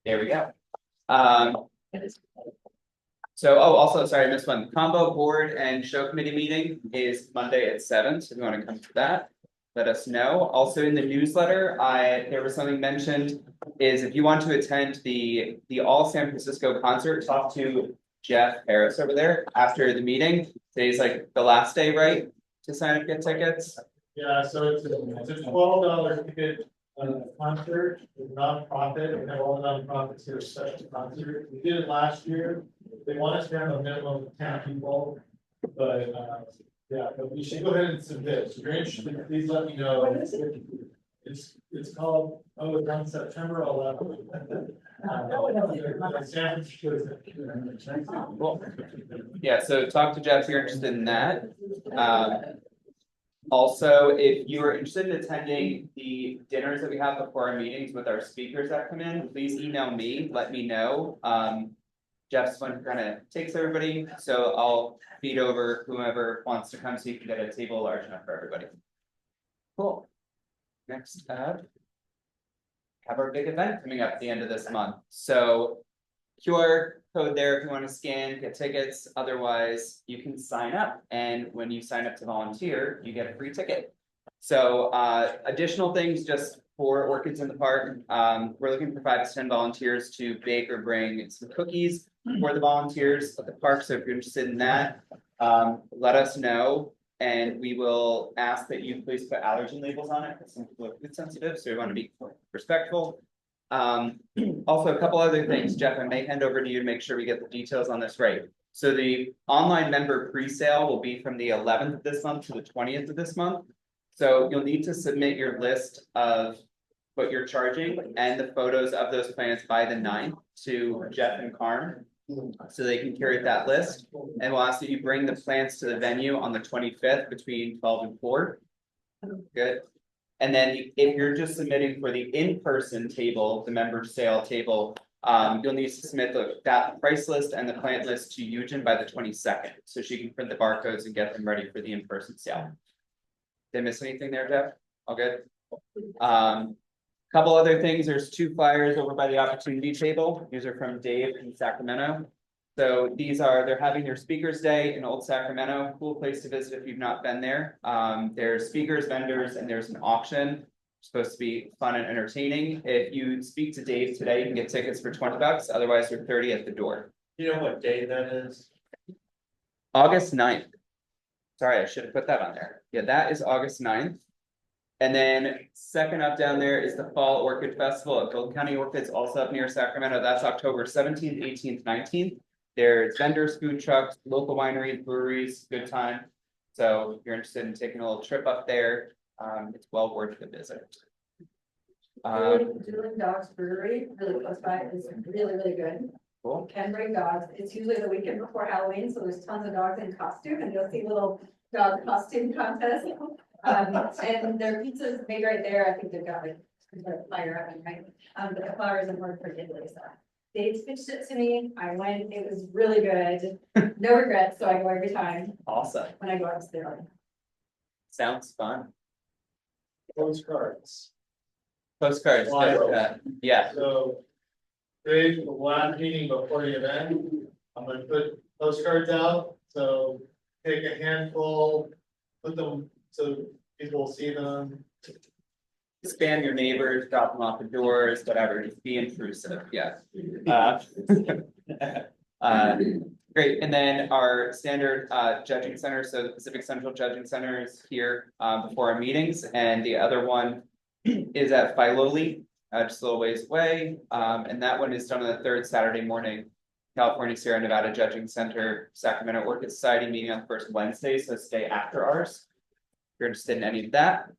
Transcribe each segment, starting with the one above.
There we go. Also, sorry, I missed one. Combo board and show committee meeting is Monday at 7. So if you want to come to that, let us know. Also in the newsletter, there was something mentioned is if you want to attend the All San Francisco concert, talk to Jeff Harris over there after the meeting. Today's like the last day, right? To sign up, get tickets. Yeah, so it's a $12 ticket concert, it's a nonprofit. We have all the nonprofits here, special concert. We did it last year. They want us to have a minimum of 10 people, but yeah, but we should go ahead and submit. So if you're interested, please let me know. It's called, it's on September 11th. San Francisco. Cool. Yeah, so talk to Jeff if you're interested in that. Also, if you are interested in attending the dinners that we have before our meetings with our speakers that come in, please email me, let me know. Jeff's one who kind of takes everybody, so I'll feed over whomever wants to come so you can get a table large enough for everybody. Cool. Next up, have our big event coming up at the end of this month. So QR code there if you want to scan, get tickets. Otherwise, you can sign up. And when you sign up to volunteer, you get a free ticket. So additional things just for Orchids in the Park. We're looking for 5 to 10 volunteers to bake or bring some cookies for the volunteers at the park. So if you're interested in that, let us know. And we will ask that you please put allergen labels on it because some people are food sensitive. So we want to be respectful. Also, a couple other things, Jeff, I may hand over to you to make sure we get the details on this right. So the online member pre-sale will be from the 11th of this month to the 20th of this month. So you'll need to submit your list of what you're charging and the photos of those plants by the 9th to Jeff and Carm, so they can curate that list. And we'll ask that you bring the plants to the venue on the 25th between 12 and 4. Good. And then if you're just submitting for the in-person table, the member sale table, you'll need to submit that price list and the plant list to Eugen by the 22nd. So she can print the barcodes and get them ready for the in-person sale. Did I miss anything there, Jeff? All good? Couple other things, there's 2 flyers over by the opportunity table. These are from Dave in Sacramento. So they're having their speakers day in Old Sacramento. Cool place to visit if you've not been there. There's speakers, vendors, and there's an auction. It's supposed to be fun and entertaining. If you speak to Dave today, you can get tickets for $20. Otherwise, they're 30 at the door. You know what day that is? August 9th. Sorry, I should have put that on there. Yeah, that is August 9th. And then second up down there is the Fall Orchid Festival at Golden County Orchids, also up near Sacramento. That's October 17th, 18th, 19th. There's vendors, food trucks, local wineries, breweries, good time. So if you're interested in taking a little trip up there, it's well worth the visit. Doing Dogs Brewery, really close by, is really, really good. Cool. You can bring dogs. It's usually the weekend before Halloween, so there's tons of dogs in costume, and you'll see little dog costume contests. And their pizza is made right there. I think they've got a fire oven, right? But the flowers and work for Italy, so they pitched it to me. I went, it was really good. No regrets, so I go every time Awesome. when I go up to there. Sounds fun. Postcards. Postcards. Yeah. So today's the last meeting before the event. I'm gonna put postcards out. So take a handful, put them so people will see them. Spam your neighbors, drop them off the doors, whatever. Just be intrusive. Yeah. Great. And then our standard judging center. So the Pacific Central Judging Center is here before our meetings, and the other one is at Filoli, just a little ways away. And that one is done on the 3rd Saturday morning. California Sierra Nevada Judging Center, Sacramento Orchid Society meeting on the 1st Wednesday, so stay after ours. If you're interested in any of that.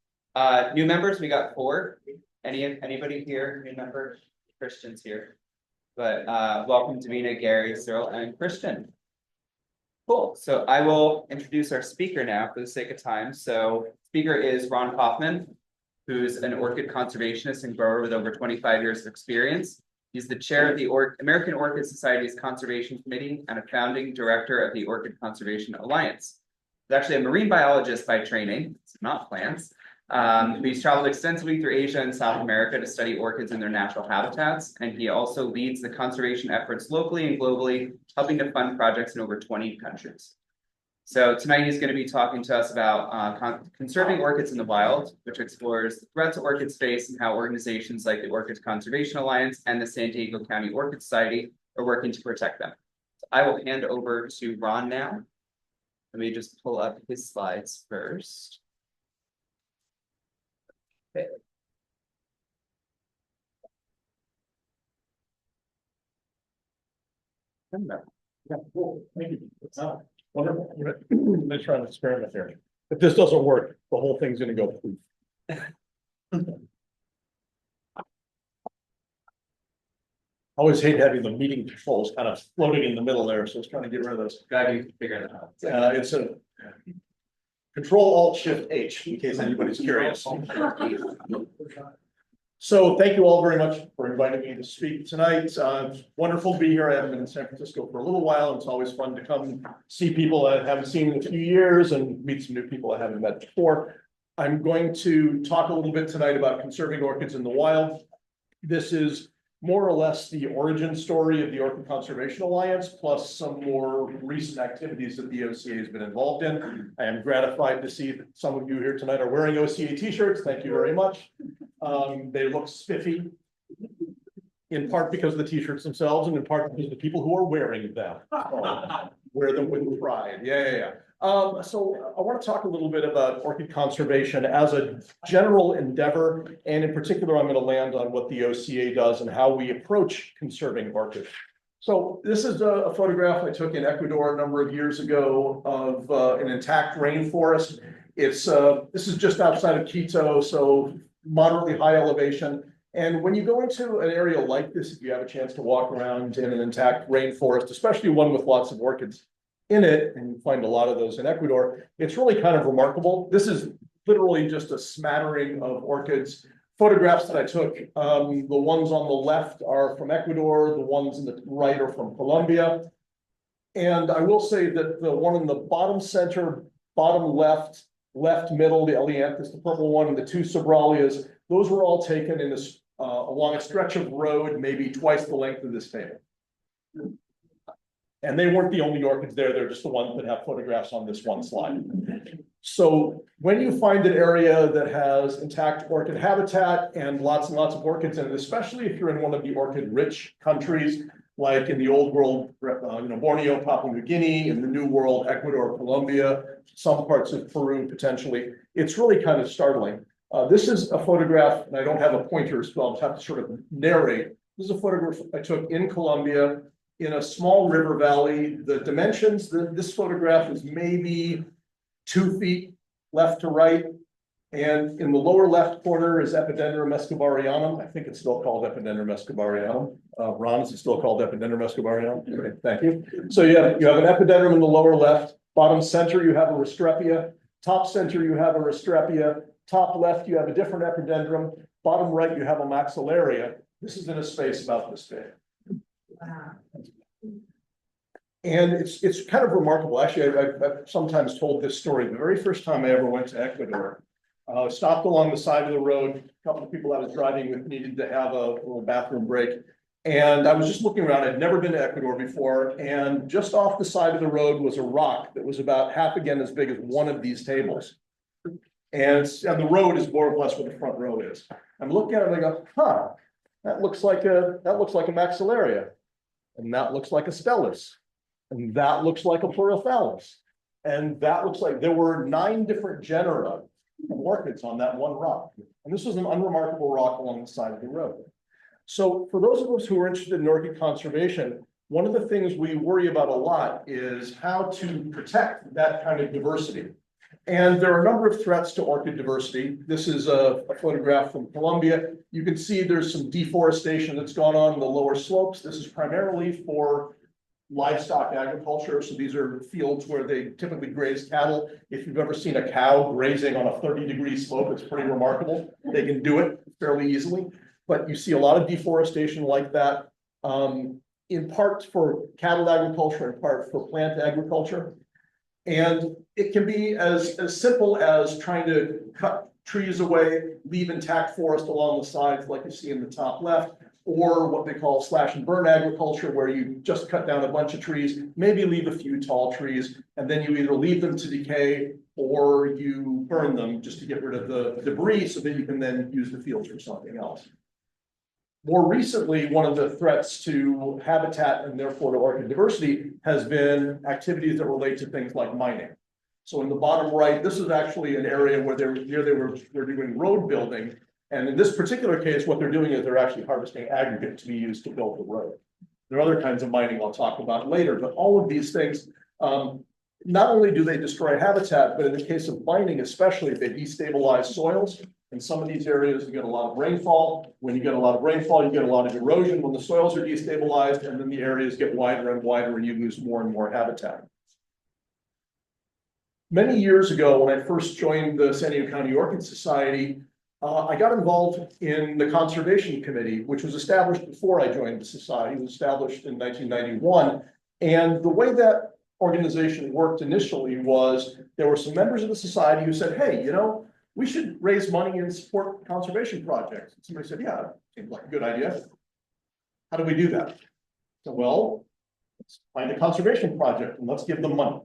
New members, we got 4. Anybody here, new member? Christian's here. But welcome Davina, Gary, Cyril, and Christian. Cool. So I will introduce our speaker now for the sake of time. So speaker is Ron Kaufman, who's an orchid conservationist and grower with over 25 years of experience. He's the chair of the American Orchid Society's Conservation Committee and a founding director of the Orchid Conservation Alliance. He's actually a marine biologist by training, so not plants, He's traveled extensively through Asia and South America to study orchids in their natural habitats, and he also leads the conservation efforts locally and globally, helping to fund projects in over 20 countries. So tonight he's going to be talking to us about conserving orchids in the wild, which explores the threats orchids face and how organizations like the Orchids Conservation Alliance and the San Diego County Orchid Society are working to protect them. So I will hand over to Ron now. Let me just pull up his slides first. Okay. Yeah, cool. Thank you. Wonderful. Let's try an experiment here. If this doesn't work, the whole thing's gonna go poof. I always hate having the meeting controls kind of floating in the middle there, so I was trying to get rid of those. Glad you figured it out. It's a Control-Alt-Shift-H, in case anybody's curious. So thank you all very much for inviting me to speak tonight. It's wonderful to be here. I haven't been in San Francisco for a little while, and it's always fun to come see people I haven't seen in a few years and meet some new people I haven't met before. I'm going to talk a little bit tonight about conserving orchids in the wild. This is more or less the origin story of the Orchid Conservation Alliance, plus some more recent activities that the OCA has been involved in. I am gratified to see that some of you here tonight are wearing OCA t-shirts. Thank you very much. They look spiffy, in part because of the t-shirts themselves, and in part because of the people who are wearing them. Wear them with pride. Yeah. So I want to talk a little bit about orchid conservation as a general endeavor, and in particular, I'm going to land on what the OCA does and how we approach conserving orchids. So this is a photograph I took in Ecuador a number of years ago of an intact rainforest. This is just outside of Quito, so moderately high elevation. And when you go into an area like this, if you have a chance to walk around in an intact rainforest, especially one with lots of orchids in it, and you find a lot of those in Ecuador, it's really kind of remarkable. This is literally just a smattering of orchids. Photographs that I took, the ones on the left are from Ecuador, the ones in the right are from Colombia. And I will say that the one in the bottom center, bottom left, left middle, the Elianthus, the purple one, and the two Sobralias, those were all taken in this along a stretch of road, maybe twice the length of this table. And they weren't the only orchids there, they're just the ones that have photographs on this one slide. So when you find an area that has intact orchid habitat and lots of orchids in it, especially if you're in one of the orchid-rich countries, like in the old world, Borneo, Papua New Guinea, in the new world, Ecuador, Colombia, some parts of Peru, potentially, it's really kind of startling. This is a photograph, and I don't have a pointer, so I'll just have to sort of narrate. This is a photograph I took in Colombia, in a small river valley. The dimensions, this photograph is maybe 2 feet left to right. And in the lower left corner is Epidendrum escobarianum. I think it's still called Epidendrum escobarianum. Ron, is it still called Epidendrum escobarianum? Okay, thank you. So you have an epidendrum in the lower left. Bottom center, you have a Restrepia. Top center, you have a Restrepia. Top left, you have a different epidendrum. Bottom right, you have a maxillaria. This is in a space about this big. Wow. And it's kind of remarkable. Actually, I've sometimes told this story. The very first time I ever went to Ecuador, stopped along the side of the road. A couple of people I was driving with needed to have a little bathroom break. And I was just looking around. I'd never been to Ecuador before. And just off the side of the road was a rock that was about half again as big as one of these tables. And the road is more or less where the front row is. I'm looking at it and I go, huh, that looks like a maxillaria. And that looks like a stellus. And that looks like a pleurophallis. And that looks like there were 9 different genera of orchids on that one rock. And this was an unremarkable rock along the side of the road. So for those of us who are interested in orchid conservation, one of the things we worry about a lot is how to protect that kind of diversity. And there are a number of threats to orchid diversity. This is a photograph from Colombia. You can see there's some deforestation that's gone on in the lower slopes. This is primarily for livestock agriculture. So these are fields where they typically graze cattle. If you've ever seen a cow grazing on a 30-degree slope, it's pretty remarkable. They can do it fairly easily. But you see a lot of deforestation like that, in part for cattle agriculture, in part for plant agriculture. And it can be as simple as trying to cut trees away, leave intact forest along the sides like you see in the top left, or what they call slash and burn agriculture, where you just cut down a bunch of trees, maybe leave a few tall trees, and then you either leave them to decay or you burn them just to get rid of the debris so that you can then use the fields for something else. More recently, one of the threats to habitat and therefore to orchid diversity has been activities that relate to things like mining. So in the bottom right, this is actually an area where they're doing road building. And in this particular case, what they're doing is they're actually harvesting aggregate to be used to build the road. There are other kinds of mining I'll talk about later, but all of these things, not only do they destroy habitat, but in the case of mining especially, they destabilize soils. In some of these areas, you get a lot of rainfall. When you get a lot of rainfall, you get a lot of erosion when the soils are destabilized, and then the areas get wider and wider and you lose more and more habitat. Many years ago, when I first joined the San Diego County Orchid Society, I got involved in the Conservation Committee, which was established before I joined the society. It was established in 1991. And the way that organization worked initially was there were some members of the society who said, hey, you know, we should raise money and support conservation projects. And somebody said, yeah, seems like a good idea. How do we do that? So, well, let's find a conservation project and let's give them money.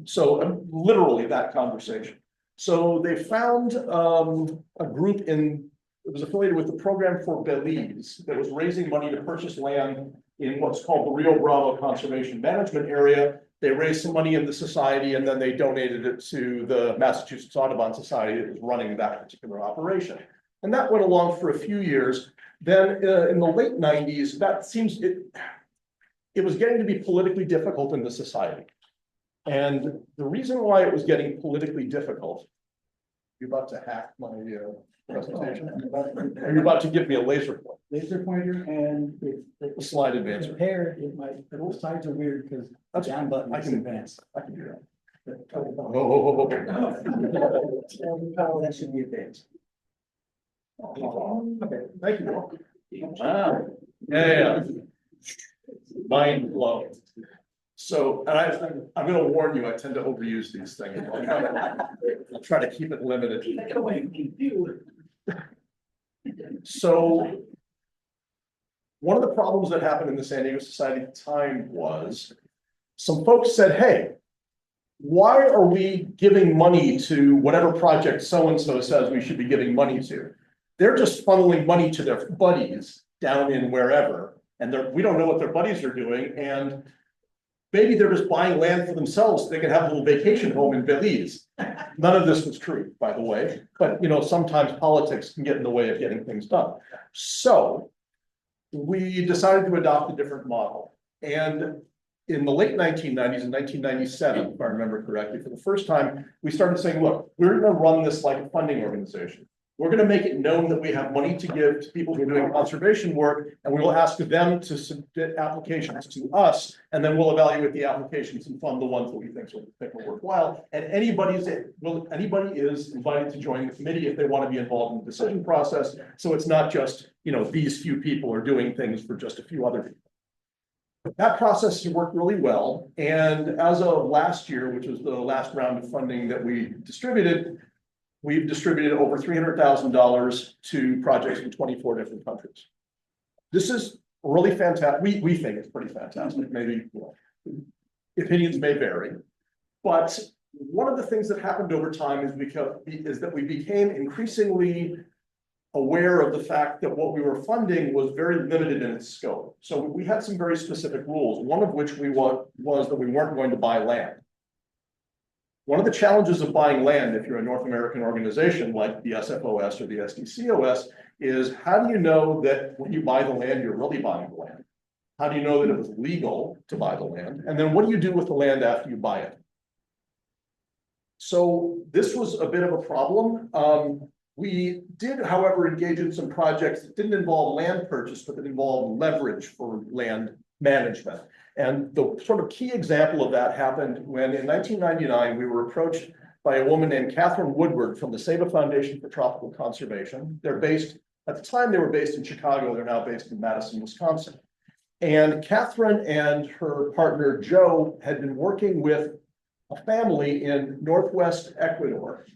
So literally that conversation. So they found a group it was affiliated with the Program for Belize that was raising money to purchase land in what's called the Rio Bravo Conservation Management Area. They raised some money in the society and then they donated it to the Massachusetts Audubon Society that was running that particular operation. And that went along for a few years. Then in the late 90s, it was getting to be politically difficult in the society. And the reason why it was getting politically difficult, you're about to hack my presentation. Are you about to give me a laser point? Laser pointer and A slide advancer. Pair, the sides are weird because the down button is advanced. I can do that. Oh, that should be advanced. Okay, thank you. Wow. Yeah. Mind blown. So, and I'm going to warn you, I tend to overuse these things. I'll try to keep it limited. So, one of the problems that happened in the San Diego Society at the time was some folks said, hey, why are we giving money to whatever project so-and-so says we should be giving money to? They're just funneling money to their buddies down in wherever, and we don't know what their buddies are doing, and maybe they're just buying land for themselves so they can have a little vacation home in Belize. None of this was true, by the way, but you know, sometimes politics can get in the way of getting things done. So we decided to adopt a different model. And in the late 1990s, in 1997, if I remember correctly, for the first time, we started saying, look, we're going to run this like a funding organization. We're going to make it known that we have money to give to people who are doing conservation work, and we will ask them to submit applications to us, and then we'll evaluate the applications and fund the ones that we think are worthwhile. And anybody is invited to join the committee if they want to be involved in the decision process. So it's not just, you know, these few people are doing things for just a few other people. That process has worked really well. And as of last year, which was the last round of funding that we distributed, we've distributed over $300,000 to projects in 24 different countries. This is really fantastic. We think it's pretty fantastic. Maybe, you know, opinions may vary, but one of the things that happened over time is that we became increasingly aware of the fact that what we were funding was very limited in its scope. So we had some very specific rules, one of which was that we weren't going to buy land. One of the challenges of buying land, if you're a North American organization like the SFOS or the SDCOS, is how do you know that when you buy the land, you're really buying the land? How do you know that it was legal to buy the land? And then what do you do with the land after you buy it? So this was a bit of a problem. We did, however, engage in some projects that didn't involve land purchase, but that involved leverage for land management. And the sort of key example of that happened when in 1999, we were approached by a woman named Catherine Woodward from the Saba Foundation for Tropical Conservation. They're based, at the time they were based in Chicago, they're now based in Madison, Wisconsin. And Catherine and her partner, Joe, had been working with a family in Northwest Ecuador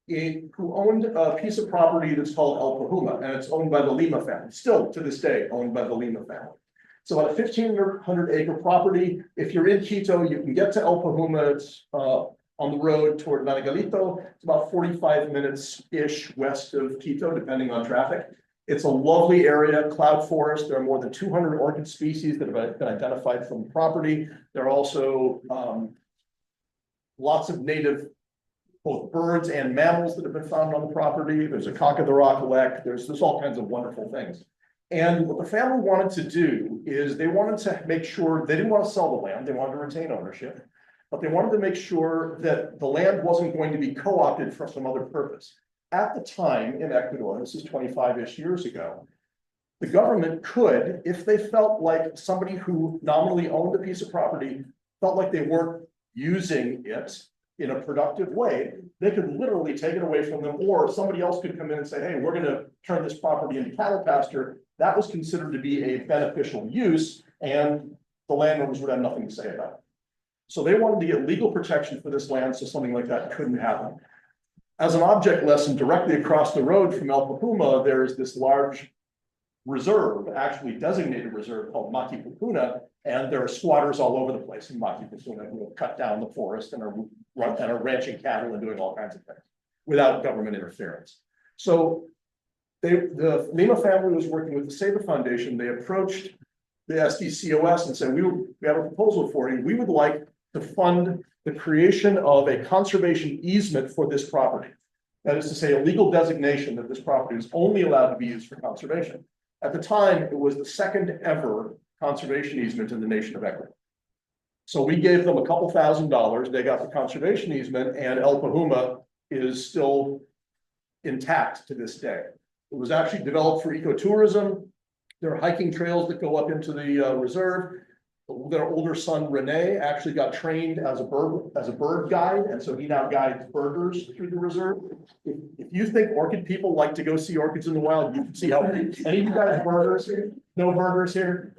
who owned a piece of property that's called El Pahuma, and it's owned by the Lima family, still to this day owned by the Lima family. It's about a 1,500 acre property. If you're in Quito, you can get to El Pahuma. It's on the road toward Managalito. It's about 45 minutes-ish west of Quito, depending on traffic. It's a lovely area, cloud forest. There are more than 200 orchid species that have been identified from the property. There are also lots of native both birds and mammals that have been found on the property. There's a cock of the rockaway. There's all kinds of wonderful things. And what the family wanted to do is they wanted to make sure, they didn't want to sell the land, they wanted to retain ownership, but they wanted to make sure that the land wasn't going to be co-opted for some other purpose. At the time in Ecuador, this is 25-ish years ago, the government could, if they felt like somebody who nominally owned a piece of property felt like they weren't using it in a productive way, they could literally take it away from them, or somebody else could come in and say, hey, we're going to turn this property into cattle pasture. That was considered to be a beneficial use, and the landowners would have nothing to say about it. So they wanted to get legal protection for this land so something like that couldn't happen. As an object lesson, directly across the road from El Pahuma, there is this large reserve, actually designated reserve called Mati Pupuna, and there are squatters all over the place in Mati Pupuna who have cut down the forest and are ranching cattle and doing all kinds of things without government interference. So the Lima family was working with the Seba Foundation. They approached the SDCOS and said, we have a proposal for you. We would like to fund the creation of a conservation easement for this property. That is to say, a legal designation that this property is only allowed to be used for conservation. At the time, it was the second ever conservation easement in the nation of Ecuador. So we gave them a couple $1,000s. They got the conservation easement, and El Pahuma is still intact to this day. It was actually developed for ecotourism. There are hiking trails that go up into the reserve. Their older son, Rene, actually got trained as a bird guide, and so he now guides birders through the reserve. If you think orchid people like to go see orchids in the wild, you can see how any of you guys birders here? No birders here?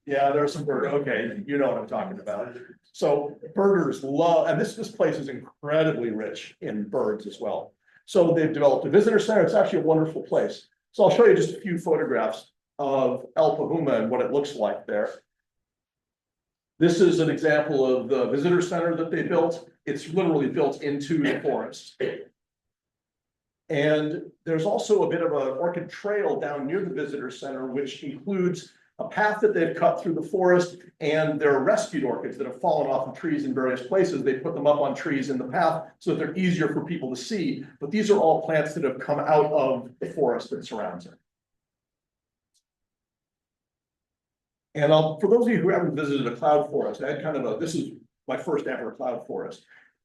Yeah, there are some birds. Okay, you know what I'm talking about. So birders love, and this place is incredibly rich in birds as well. So they've developed a visitor center. It's actually a wonderful place. So I'll show you just a few photographs of El Pahuma and what it looks like there. This is an example of the visitor center that they built. It's literally built into the forest. And there's also a bit of an orchid trail down near the visitor center, which includes a path that they've cut through the forest, and there are rescued orchids that have fallen off of trees in various places. They put them up on trees in the path so that they're easier for people to see. But these are all plants that have come out of the forest that surrounds it. And for those of you who haven't visited a cloud forest, I had this is my first ever cloud forest.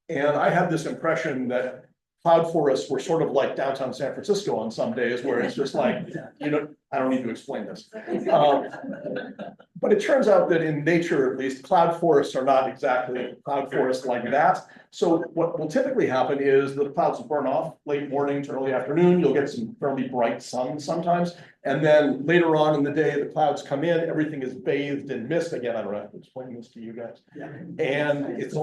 And I had this impression that cloud forests were sort of like downtown San Francisco on some days, where it's just like, I don't need to explain this. But it turns out that in nature, at least, cloud forests are not exactly cloud forests like that. So what will typically happen is the clouds will burn off late morning to early afternoon. You'll get some fairly bright sun sometimes. And then later on in the day, the clouds come in, everything is bathed in mist. Again, I don't have to explain this to you guys. Yeah. And it's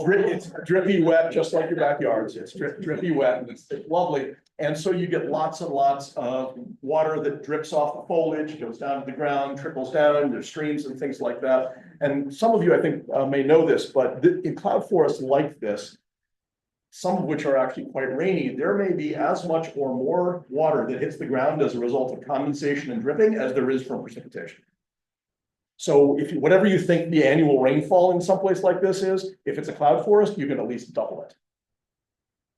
drippy wet, just like your backyards. It's drippy wet, and it's lovely. And so you get lots and lots of water that drips off the foliage, goes down to the ground, trickles down, there's streams and things like that. And some of you, I think, may know this, but in cloud forests like this, some of which are actually quite rainy, there may be as much or more water that hits the ground as a result of condensation and dripping as there is from precipitation. So whatever you think the annual rainfall in some place like this is, if it's a cloud forest, you can at least double it.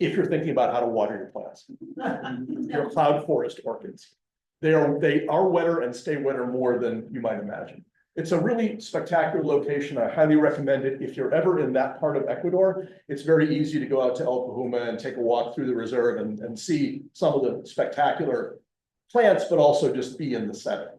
If you're thinking about how to water your plants. Your cloud forest orchids. They are wetter and stay wetter more than you might imagine. It's a really spectacular location. I highly recommend it. If you're ever in that part of Ecuador, it's very easy to go out to El Pahuma and take a walk through the reserve and see some of the spectacular plants, but also just be in the setting.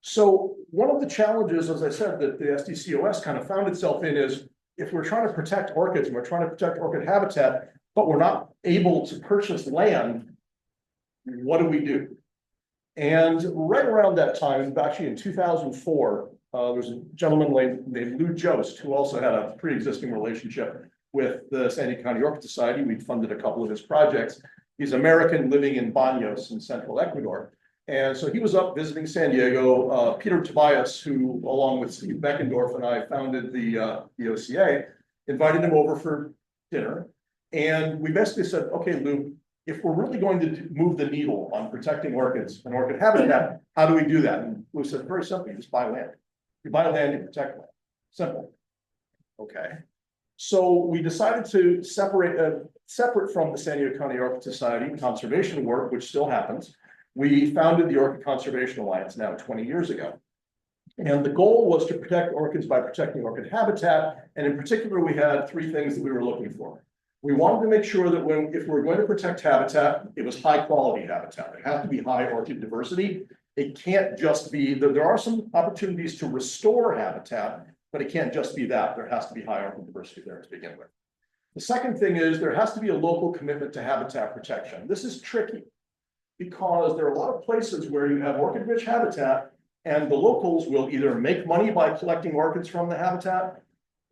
So one of the challenges, as I said, that the SDCOS kind of found itself in is, if we're trying to protect orchids and we're trying to protect orchid habitat, but we're not able to purchase land, what do we do? And right around that time, actually in 2004, there's a gentleman named Lou Jost, who also had a pre-existing relationship with the San Diego County Orchid Society. We funded a couple of his projects. He's American living in Baños in central Ecuador. And so he was up visiting San Diego. Peter Tobias, who along with Steve Beckendorf and I founded the OCA, invited him over for dinner. And we basically said, okay, Lou, if we're really going to move the needle on protecting orchids and orchid habitat, how do we do that? And Lou said, very simple, you just buy land. You buy land, you protect land. Simple. Okay. So we decided to separate from the San Diego County Orchid Society conservation work, which still happens. We founded the Orchid Conservation Alliance now 20 years ago. And the goal was to protect orchids by protecting orchid habitat. And in particular, we had three things that we were looking for. We wanted to make sure that if we're going to protect habitat, it was high quality habitat. It has to be high orchid diversity. It can't just be, there are some opportunities to restore habitat, but it can't just be that. There has to be high orchid diversity there to begin with. The second thing is there has to be a local commitment to habitat protection. This is tricky because there are a lot of places where you have orchid rich habitat and the locals will either make money by collecting orchids from the habitat,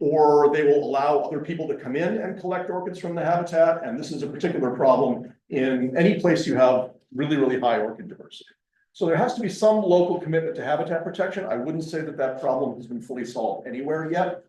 or they will allow other people to come in and collect orchids from the habitat. And this is a particular problem in any place you have really, really high orchid diversity. So there has to be some local commitment to habitat protection. I wouldn't say that that problem has been fully solved anywhere yet.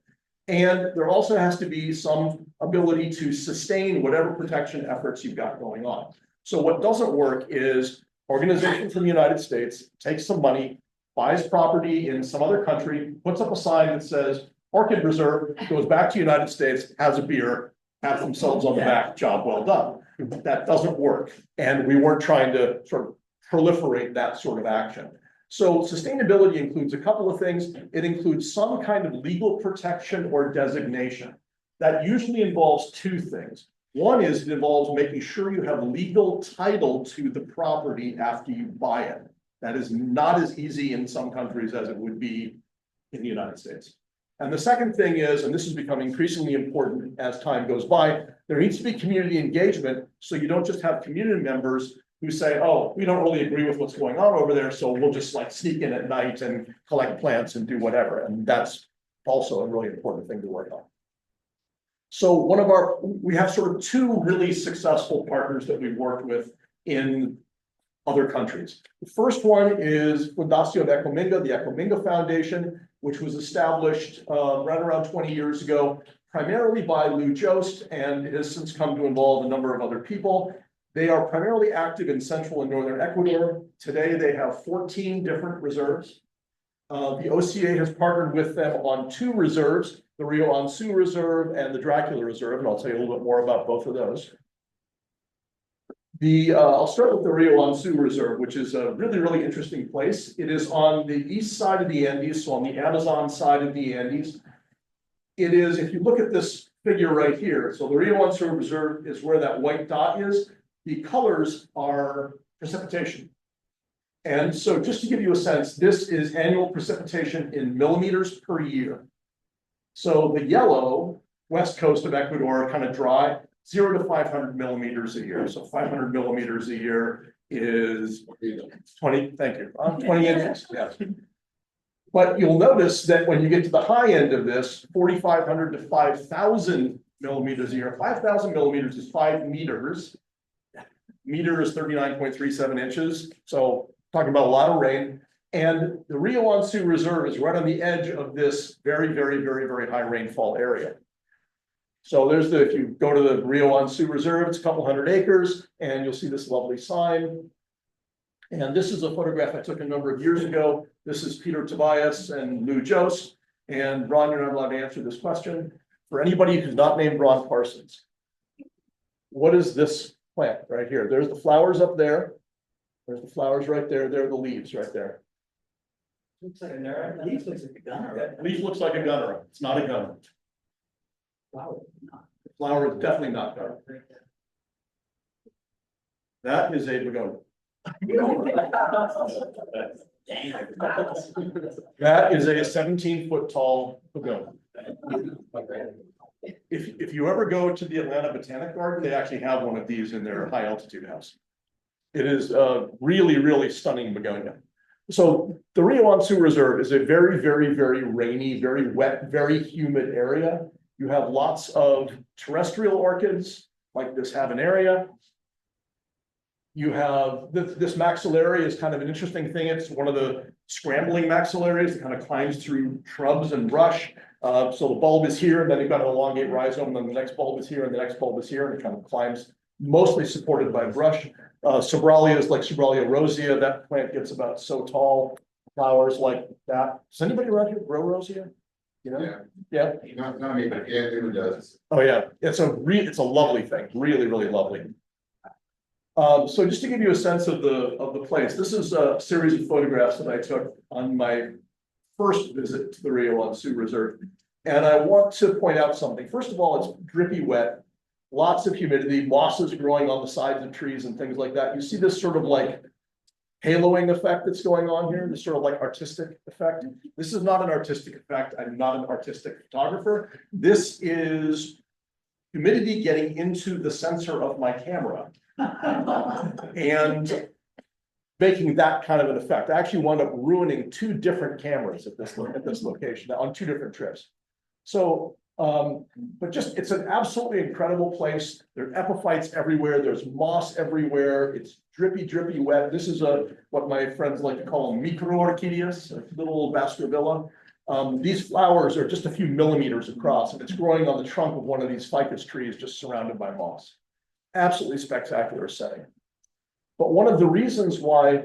And there also has to be some ability to sustain whatever protection efforts you've got going on. So what doesn't work is organization from the United States takes some money, buys property in some other country, puts up a sign that says, Orchid Reserve, goes back to the United States, has a beer, pats themselves on the back, job well done. That doesn't work. And we weren't trying to sort of proliferate that sort of action. So sustainability includes a couple of things. It includes some kind of legal protection or designation. That usually involves two things. One is it involves making sure you have legal title to the property after you buy it. That is not as easy in some countries as it would be in the United States. And the second thing is, and this has become increasingly important as time goes by, there needs to be community engagement. So you don't just have community members who say, oh, we don't really agree with what's going on over there, so we'll just like sneak in at night and collect plants and do whatever. And that's also a really important thing to work on. So we have sort of two really successful partners that we've worked with in other countries. The first one is Fundación Ecominga, the Ecominga Foundation, which was established right around 20 years ago, primarily by Lou Jost, and it has since come to involve a number of other people. They are primarily active in central and northern Ecuador. Today, they have 14 different reserves. The OCA has partnered with them on 2 reserves, the Rio Ansu Reserve and the Dracula Reserve, and I'll tell you a little bit more about both of those. I'll start with the Rio Ansu Reserve, which is a really, really interesting place. It is on the east side of the Andes, so on the Amazon side of the Andes. It is, if you look at this figure right here, so the Rio Ansu Reserve is where that white dot is. The colors are precipitation. And so just to give you a sense, this is annual precipitation in millimeters per year. So the yellow, west coast of Ecuador, kind of dry, 0 to 500 millimeters a year. So 500 millimeters a year is 20, thank you, 20 inches, yes. But you'll notice that when you get to the high end of this, 4,500 to 5,000 millimeters a year, 5,000 millimeters is 5 meters. Meter is 39.37 inches. So talking about a lot of rain. And the Rio Ansu Reserve is right on the edge of this very, very, very, very high rainfall area. So there's if you go to the Rio Ansu Reserve, it's a couple hundred acres, and you'll see this lovely sign. And this is a photograph I took a number of years ago. This is Peter Tobias and Lou Jost. And Ron, you're not allowed to answer this question. For anybody who's not named Ron Parsons, what is this plant right here? There's the flowers up there. There's the flowers right there. There are the leaves right there. Looks like a nerd. Leaf looks like a gunner. Leaf looks like a gunner. It's not a gunner. Flower, not. The flower is definitely not gunner. That is a begonia. That is a 17-foot tall begonia. If you ever go to the Atlanta Botanic Garden, they actually have one of these in their high altitude house. It is a really, really stunning begonia. So the Rio Ansu Reserve is a very, very, very rainy, very wet, very humid area. You have lots of terrestrial orchids, like this Habenaria. You have, this maxillaria is kind of an interesting thing. It's one of the scrambling maxillarias that kind of climbs through shrubs and brush. So the bulb is here, and then you've got an elongate rhizome, and then the next bulb is here, and the next bulb is here, and it kind of climbs, mostly supported by brush. Sobralia is like Sobralia rosea. That plant gets about so tall, flowers like that. Does anybody around here grow rosea? You know? Yeah. Not me, but Andrew does. Oh, yeah. It's a lovely thing. Really, really lovely. So just to give you a sense of the place, this is a series of photographs that I took on my first visit to the Rio on Sioux Reserve. And I want to point out something. First of all, it's drippy wet, lots of humidity, mosses growing on the sides of trees and things like that. You see this sort of like haloing effect that's going on here, this sort of like artistic effect. This is not an artistic effect. I'm not an artistic photographer. This is humidity getting into the sensor of my camera and making that kind of an effect. I actually wound up ruining 2 different cameras at this location on 2 different trips. So, but just, it's an absolutely incredible place. There are epiphytes everywhere. There's moss everywhere. It's drippy, drippy wet. This is what my friends like to call them micro-orchideas, little Baskervilla. These flowers are just a few millimeters across, and it's growing on the trunk of one of these ficus trees, just surrounded by moss. Absolutely spectacular setting. But one of the reasons why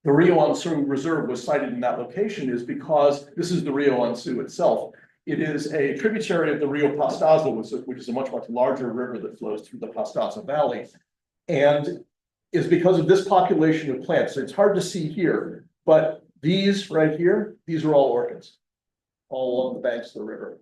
the Rio on Sioux Reserve was sited in that location is because this is the Rio on Sioux itself. It is a tributary of the Rio Pastaza, which is a much, much larger river that flows through the Pastaza Valley, and is because of this population of plants. So it's hard to see here, but these right here, these are all orchids, all along the banks of the river.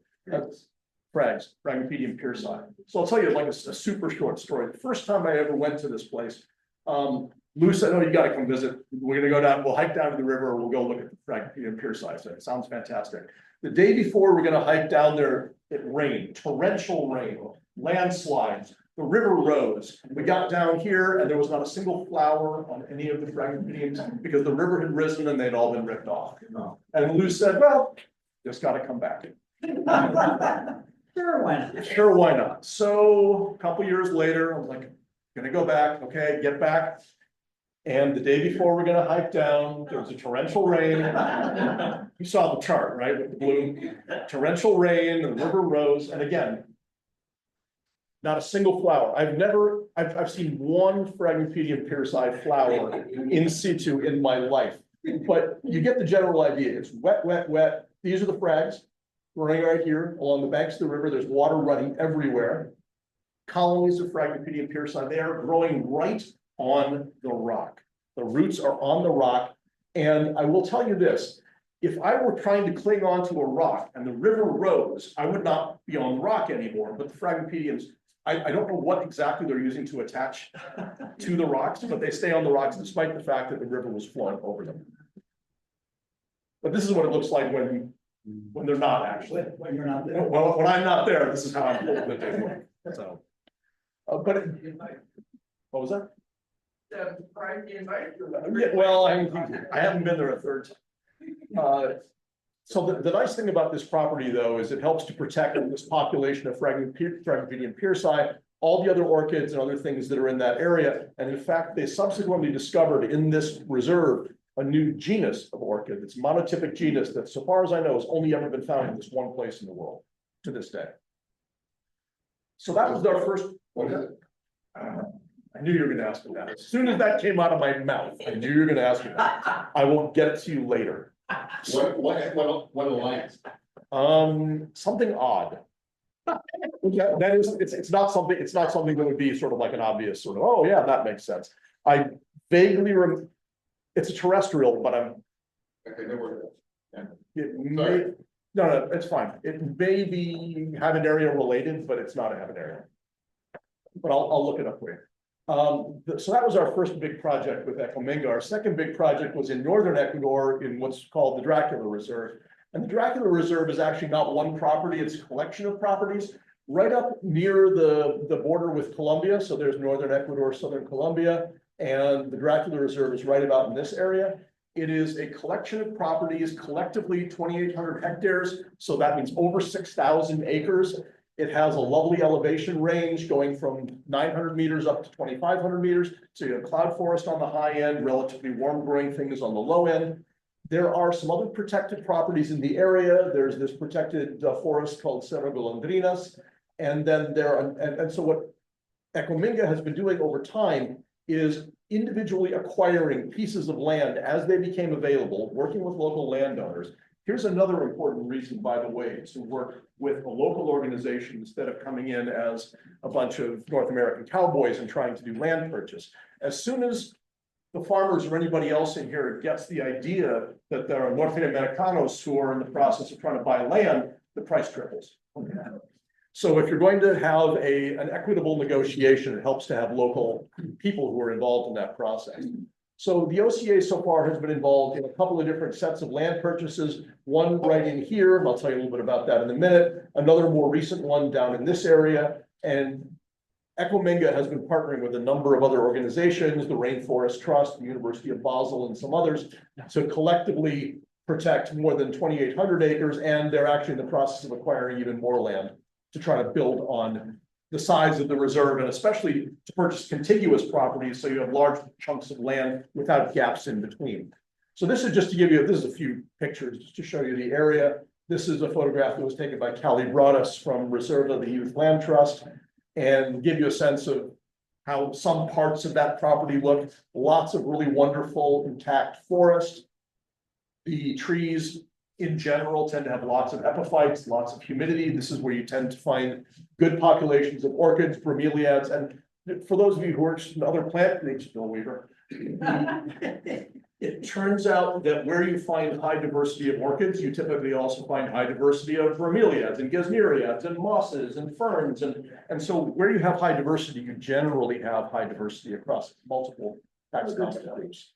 Frags, Phragmipedium pearsi. So I'll tell you like a super short story. The first time I ever went to this place, Lou said, "Oh, you got to come visit. We're going to go down. We'll hike down to the river. We'll go look at the Phragmipedium pearsi." I said, "It sounds fantastic." The day before we're going to hike down there, it rained, torrential rain, landslides. The river rose. We got down here, and there was not a single flower on any of the Phragmipediums because the river had risen and they'd all been ripped off. And Lou said, "Well, just got to come back." Sure, why not? Sure, why not? So a couple years later, I was like, gonna go back, okay, get back. And the day before we're gonna hike down, there was a torrential rain. You saw the chart, right, with the blue. Torrential rain, and the river rose, and again, not a single flower. I've seen one Phragmipedium pearsi flower in situ in my life. But you get the general idea. It's wet, wet, wet. These are the frags. Running right here along the banks of the river. There's water running everywhere. Colonies of Phragmipedium pearsi. They are growing right on the rock. The roots are on the rock. And I will tell you this, if I were trying to cling onto a rock and the river rose, I would not be on the rock anymore. But the Phragmipediums, I don't know what exactly they're using to attach to the rocks, but they stay on the rocks despite the fact that the river was flowing over them. But this is what it looks like when they're not actually. When you're not there. Well, when I'm not there, this is how I'm hoping that they look. So, what was that? Yeah, well, I haven't been there a third time. So the nice thing about this property, though, is it helps to protect this population of Phragmipedium pearsi, all the other orchids and other things that are in that area. And in fact, they subsequently discovered in this reserve a new genus of orchid. It's a monotypic genus that, so far as I know, has only ever been found in this one place in the world to this day. So that was our first. What is it? I knew you were going to ask me that. As soon as that came out of my mouth, I knew you were going to ask me that. I will get it to you later. What alliance? Something odd. That is, it's not something that would be sort of like an obvious sort of, oh yeah, that makes sense. I vaguely remember. It's a terrestrial, but Okay, no worries. it may, no, it's fine. It may be Habenaria related, but it's not a Habenaria. But I'll look it up for you. So that was our first big project with Ecominga. Our second big project was in northern Ecuador in what's called the Dracula Reserve. And the Dracula Reserve is actually not one property, it's a collection of properties right up near the border with Colombia. So there's northern Ecuador, southern Colombia. And the Dracula Reserve is right about in this area. It is a collection of properties, collectively 2,800 hectares, so that means over 6,000 acres. It has a lovely elevation range going from 900 meters up to 2,500 meters. So you have cloud forest on the high end, relatively warm growing things on the low end. There are some other protected properties in the area. There's this protected forest called Cerro Golondrinas. And then so what Ecominga has been doing over time is individually acquiring pieces of land as they became available, working with local landowners. Here's another important reason, by the way, to work with a local organization instead of coming in as a bunch of North American cowboys and trying to do land purchase. As soon as the farmers or anybody else in here gets the idea that there are Norte Americanos who are in the process of trying to buy land, the price triples. So if you're going to have an equitable negotiation, it helps to have local people who are involved in that process. So the OCA so far has been involved in a couple of different sets of land purchases, one right in here, and I'll tell you a little bit about that in a minute, another more recent one down in this area, and Ecominga has been partnering with a number of other organizations, the Rainforest Trust, the University of Basel, and some others, to collectively protect more than 2,800 acres, and they're actually in the process of acquiring even more land to try to build on the size of the reserve, and especially to purchase contiguous properties so you have large chunks of land without gaps in between. So this is just to give you, this is a few pictures just to show you the area. This is a photograph that was taken by Callie Broadus from Reserva, the Youth Land Trust, and give you a sense of how some parts of that property look. Lots of really wonderful intact forest. The trees in general tend to have lots of epiphytes, lots of humidity. This is where you tend to find good populations of orchids, bromeliads, and for those of you who are interested in other plant groups, Bill Weaver, it turns out that where you find high diversity of orchids, you typically also find high diversity of bromeliads and gesneriads and mosses and ferns. And so where you have high diversity, you generally have high diversity across multiple taxonomic groups.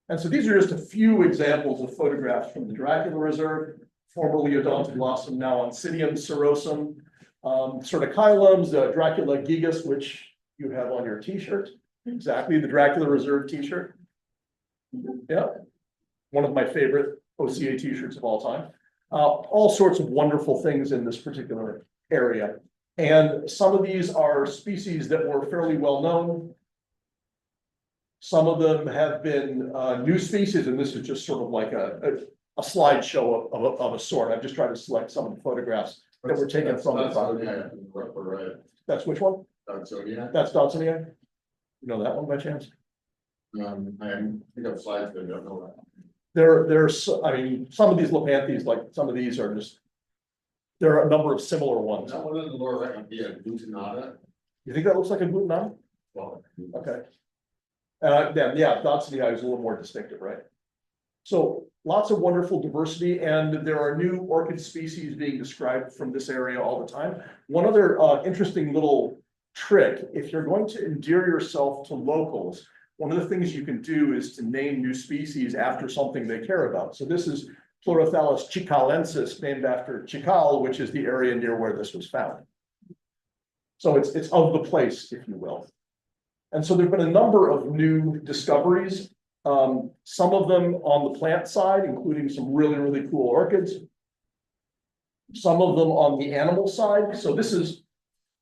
And so these are just a few examples of photographs from the Dracula Reserve, formerly Odontoglossum, now Oncidium cirrosum, Certicilums, Dracula gigas, which you have on your t-shirt, exactly the Dracula Reserve t-shirt. Yeah, one of my favorite OCA t-shirts of all time. All sorts of wonderful things in this particular area. And some of these are species that were fairly well known. Some of them have been new species, and this is just sort of like a slideshow of a sort. I've just tried to select some of the photographs that were taken from the property. That's which one? Dodsonia. That's Dodsonia? You know that one by chance? I think of slides, but I don't know that. There's, I mean, some of these Lepanthes, like some of these are just, there are a number of similar ones. That one in the lower right would be a glutinata. You think that looks like a glutinum? Well, Okay. Then, yeah, Dodsonia is a little more distinctive, right? So lots of wonderful diversity, and there are new orchid species being described from this area all the time. One other interesting little trick, if you're going to endear yourself to locals, one of the things you can do is to name new species after something they care about. So this is Pleurothallus chicalensis, named after Chikal, which is the area near where this was found. So it's of the place, if you will. And so there have been a number of new discoveries, some of them on the plant side, including some really, really cool orchids. Some of them on the animal side. So this was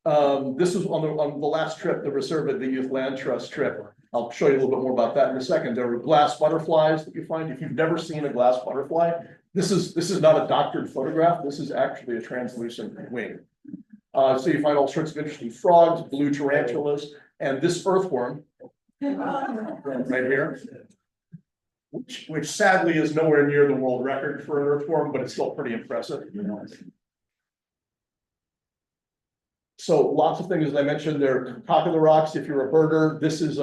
on the last trip, the Reserva, the Youth Land Trust trip. I'll show you a little bit more about that in a second. There were glass butterflies that you find. If you've never seen a glass butterfly, this is not a doctored photograph. This is actually a translucent wing. So you find all sorts of interesting frogs, blue tarantulas, and this earthworm right here, which sadly is nowhere near the world record for an earthworm, but it's still pretty impressive. So lots of things, as I mentioned, they're cock of the rocks. If you're a birder, this is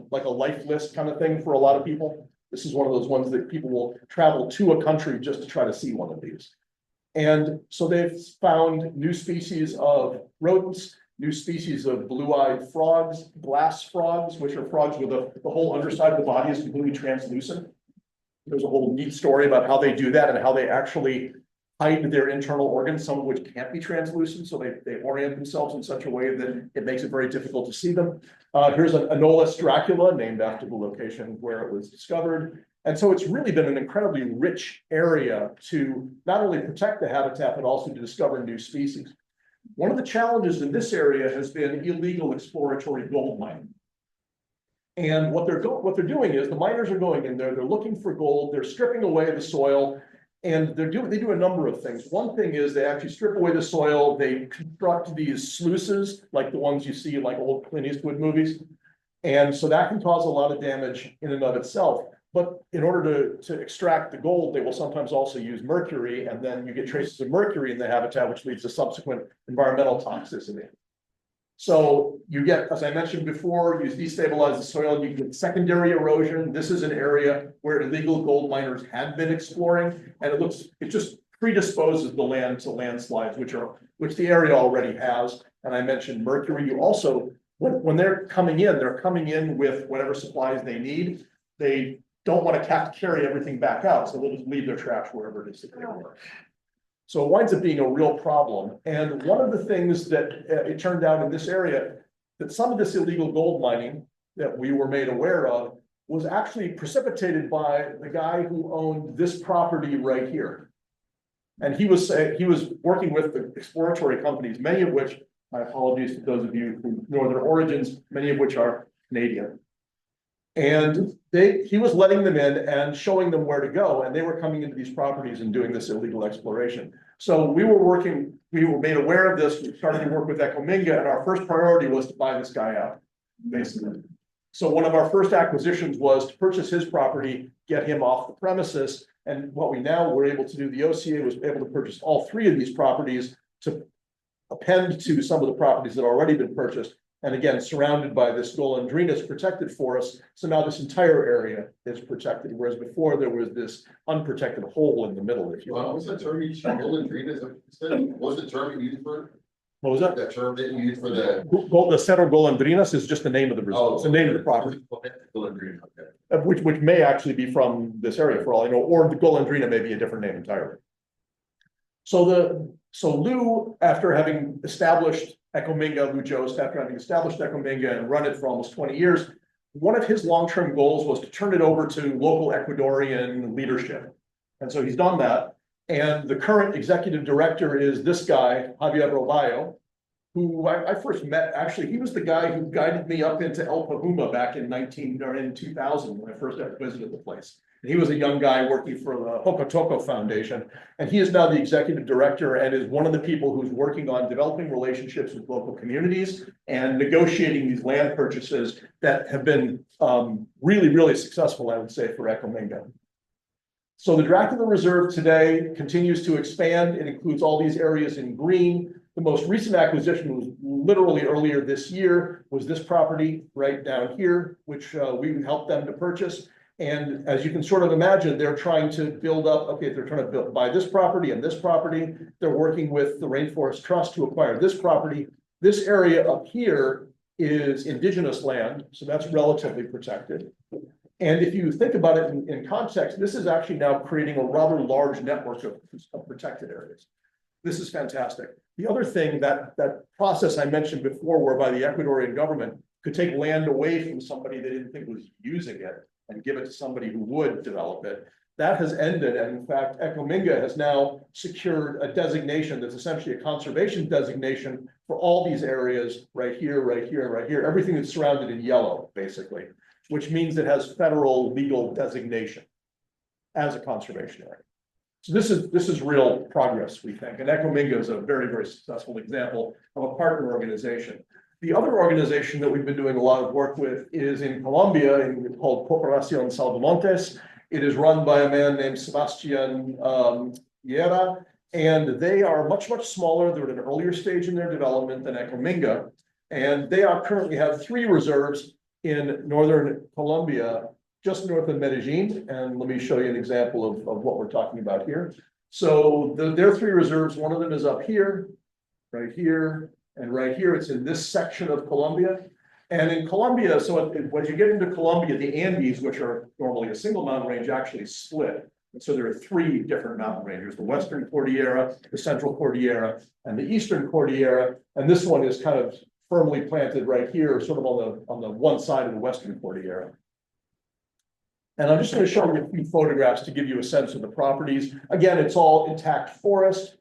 like a life list kind of thing for a lot of people. This is one of those ones that people will travel to a country just to try to see one of these. And so they've found new species of rodents, new species of blue-eyed frogs, glass frogs, which are frogs with the whole underside of the body is completely translucent. There's a whole neat story about how they do that and how they actually hide their internal organs, some of which can't be translucent, so they orient themselves in such a way that it makes it very difficult to see them. Here's an Anolis dracula, named after the location where it was discovered, And so it's really been an incredibly rich area to not only protect the habitat, but also to discover new species. One of the challenges in this area has been illegal exploratory gold mining. And what they're doing is the miners are going in there, they're looking for gold, they're stripping away the soil, and they do a number of things. One thing is they actually strip away the soil, they construct these sluices, like the ones you see in like old Clint Eastwood movies. And so that can cause a lot of damage in and of itself. But in order to extract the gold, they will sometimes also use mercury, and then you get traces of mercury in the habitat, which leads to subsequent environmental toxicity. So you get, as I mentioned before, you destabilize the soil, you get secondary erosion. This is an area where illegal gold miners had been exploring, and it just predisposes the land to landslides, which the area already has. And I mentioned mercury. You also, when they're coming in with whatever supplies they need. They don't want to have to carry everything back out, so they'll just leave their trash wherever it is that they work. So it winds up being a real problem. And one of the things that it turned out in this area, that some of this illegal gold mining that we were made aware of was actually precipitated by the guy who owned this property right here. And he was working with the exploratory companies, many of which, my apologies to those of you who know their origins, many of which are Canadian. And he was letting them in and showing them where to go, and they were coming into these properties and doing this illegal exploration. So we were made aware of this, we started to work with Ecominga, and our first priority was to buy this guy out, basically. So one of our first acquisitions was to purchase his property, get him off the premises, and what we now were able to do, the OCA was able to purchase all 3 of these properties to append to some of the properties that had already been purchased. And again, surrounded by this Golondrinas protected forest. So now this entire area is protected, whereas before there was this unprotected hole in the middle, if you will. What's the term you used, Golondrinas? What's the term you used for? What was that? That term that you used for the. The Cerro Golondrinas is just the name of the reserve. It's the name of the property. Golondrina, okay. Which may actually be from this area for all I know, or the Golondrina may be a different name entirely. So Lou, after having established Ecominga, Lou Jost, after having established Ecominga and run it for almost 20 years, one of his long-term goals was to turn it over to local Ecuadorian leadership. And so he's done that. And the current executive director is this guy, Javier Roballo, who I first met. Actually, he was the guy who guided me up into El Pahuma back in 2000 when I first ever visited the place. And he was a young guy working for the Hokotoco Foundation, and he is now the executive director and is one of the people who's working on developing relationships with local communities and negotiating these land purchases that have been really, really successful, I would say, for Ecominga. So the Dracula Reserve today continues to expand. It includes all these areas in green. The most recent acquisition was literally earlier this year, was this property right down here, which we helped them to purchase. And as you can sort of imagine, they're trying to build up, okay, they're trying to buy this property and this property. They're working with the Rainforest Trust to acquire this property. This area up here is indigenous land, so that's relatively protected. And if you think about it in context, this is actually now creating a rather large network of protected areas. This is fantastic. The other thing, that process I mentioned before, whereby the Ecuadorian government could take land away from somebody they didn't think was using it and give it to somebody who would develop it, that has ended. And in fact, Ecominga has now secured a designation that's essentially a conservation designation for all these areas right here, right here, right here, everything that's surrounded in yellow, basically, which means it has federal legal designation as a conservation area. So this is real progress, we think. And Ecominga is a very, very successful example of a partner organization. The other organization that we've been doing a lot of work with is in Colombia, called Cooperación Salvamontes. It is run by a man named Sebastian Guerra, and they are much, much smaller. They're at an earlier stage in their development than Ecominga, and they currently have 3 reserves in northern Colombia, just north of Medellin. And let me show you an example of what we're talking about here. So their 3 reserves, one of them is up here, right here, and right here. It's in this section of Colombia. And in Colombia, so when you get into Colombia, the Andes, which are normally a single mountain range, actually split. And so there are 3 different mountain ranges: the Western Cordillera, the Central Cordillera, and the Eastern Cordillera. And this one is kind of firmly planted right here, sort of on the one side of the Western Cordillera. And I'm just going to show you a few photographs to give you a sense of the properties. Again, it's all intact forest.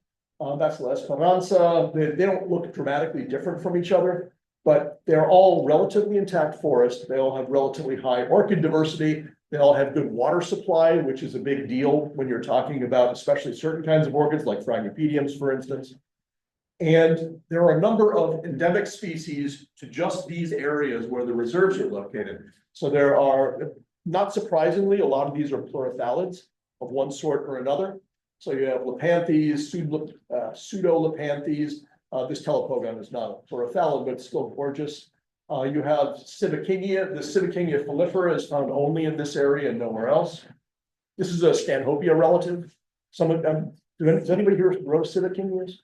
That's La Esperanza. They don't look dramatically different from each other, but they're all relatively intact forest. They all have relatively high orchid diversity. They all have good water supply, which is a big deal when you're talking about especially certain kinds of orchids like Phragmipediums, for instance. And there are a number of endemic species to just these areas where the reserves are located. So there are, not surprisingly, a lot of these are pleurothalids of one sort or another. So you have Lepanthes, pseudo-Lepanthes. This telepogon is not a pleurothallid, but it's still gorgeous. You have Civicinea. The Civicinea fallifera is found only in this area and nowhere else. This is a Stanhopea relative. Some of them, does anybody here grow Civicinias?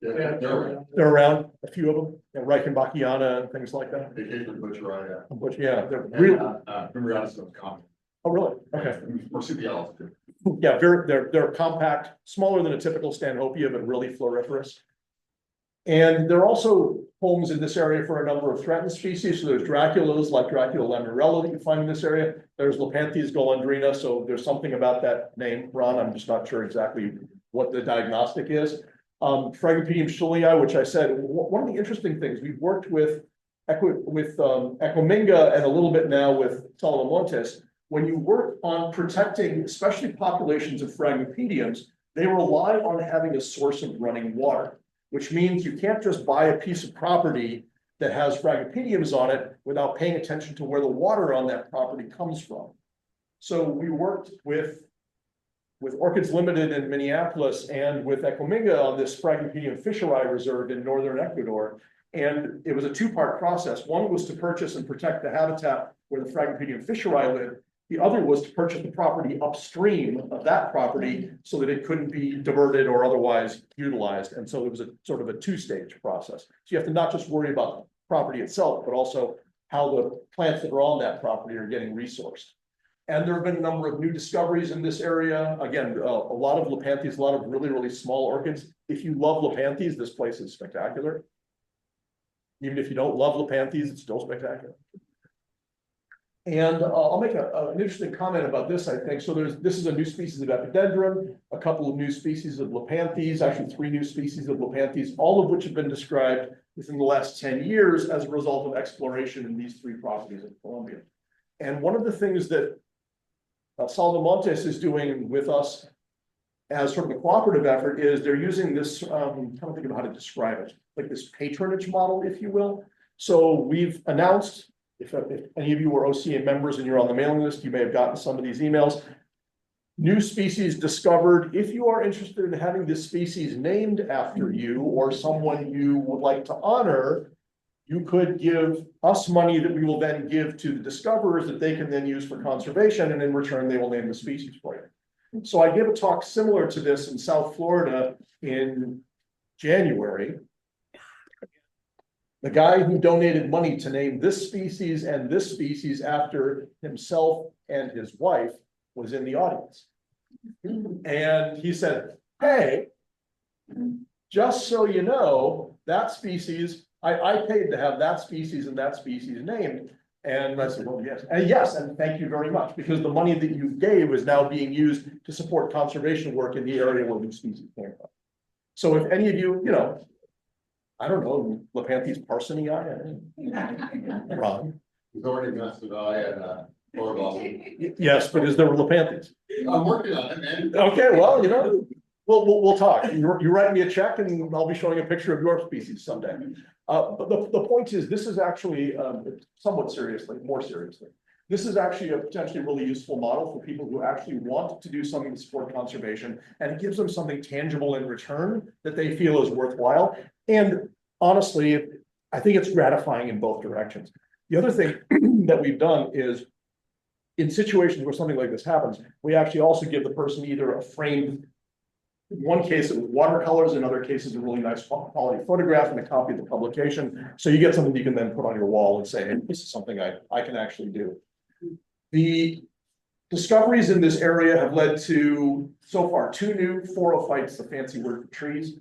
Yeah, they're, They're around, a few of them, and Reichenbachiana and things like that. they came from Butcher, But yeah, they're and, really, remember honest of Common. oh, really? Okay. Marsupials too. Yeah, they're compact, smaller than a typical Stanhopea, but really floriferous. And there are also homes in this area for a number of threatened species. So there's Draculas like Dracula lamorella that you find in this area. There's Lepanthes golandrina. So there's something about that name, Ron. I'm just not sure exactly what the diagnostic is. Phragmipedium schulii, which I said, one of the interesting things, we've worked with Equiminga and a little bit now with Salmomontes. When you work on protecting, especially populations of Phragmipediums, they rely on having a source of running water, which means you can't just buy a piece of property that has Phragmipediums on it without paying attention to where the water on that property comes from. So we worked with Orchids Limited in Minneapolis and with Equiminga on this Phragmipedium fisheri reserve in northern Ecuador. And it was a two-part process. One was to purchase and protect the habitat where the Phragmipedium fisheri lived. The other was to purchase the property upstream of that property so that it couldn't be diverted or otherwise utilized. And so it was a sort of a two-stage process. So you have to not just worry about the property itself, but also how the plants that are on that property are getting resourced. And there have been a number of new discoveries in this area. Again, a lot of Lepanthes, a lot of really, really small orchids. If you love Lepanthes, this place is spectacular. Even if you don't love Lepanthes, it's still spectacular. And I'll make an interesting comment about this, I think. So this is a new species of Epidendrum, a couple of new species of Lepanthes, actually 3 new species of Lepanthes, all of which have been described within the last 10 years as a result of exploration in these 3 properties in Colombia. And one of the things that Salmomontes is doing with us as sort of a cooperative effort is they're using this, I'm trying to think of how to describe it, like this patronage model, if you will. So we've announced, if any of you were OCA members and you're on the mailing list, you may have gotten some of these emails. New species discovered. If you are interested in having this species named after you or someone you would like to honor, you could give us money that we will then give to the discoverers that they can then use for conservation, and in return, they will name the species for you. So I gave a talk similar to this in South Florida in January. The guy who donated money to name this species and this species after himself and his wife was in the audience. And he said, hey, just so you know, that species, I paid to have that species and that species named. And I said, well, yes. And yes, and thank you very much, because the money that you gave is now being used to support conservation work in the area where the species came from. So if any of you, I don't know, Lepanthes parsonii, Ron. He's already messed it up, Yes, but is there Lepanthes? I'm working on it, man. Okay, well, we'll talk. You write me a check and I'll be showing a picture of your species someday. But the point is, this is actually somewhat more seriously. This is actually a potentially really useful model for people who actually want to do something to support conservation, and it gives them something tangible in return that they feel is worthwhile. And honestly, I think it's gratifying in both directions. The other thing that we've done is, in situations where something like this happens, we actually also give the person either a framed, in one case it was watercolors, in other cases a really nice quality photograph and a copy of the publication. So you get something you can then put on your wall and say, hey, this is something I can actually do. The discoveries in this area have led to, so far, 2 new phorophytes, the fancy word for trees.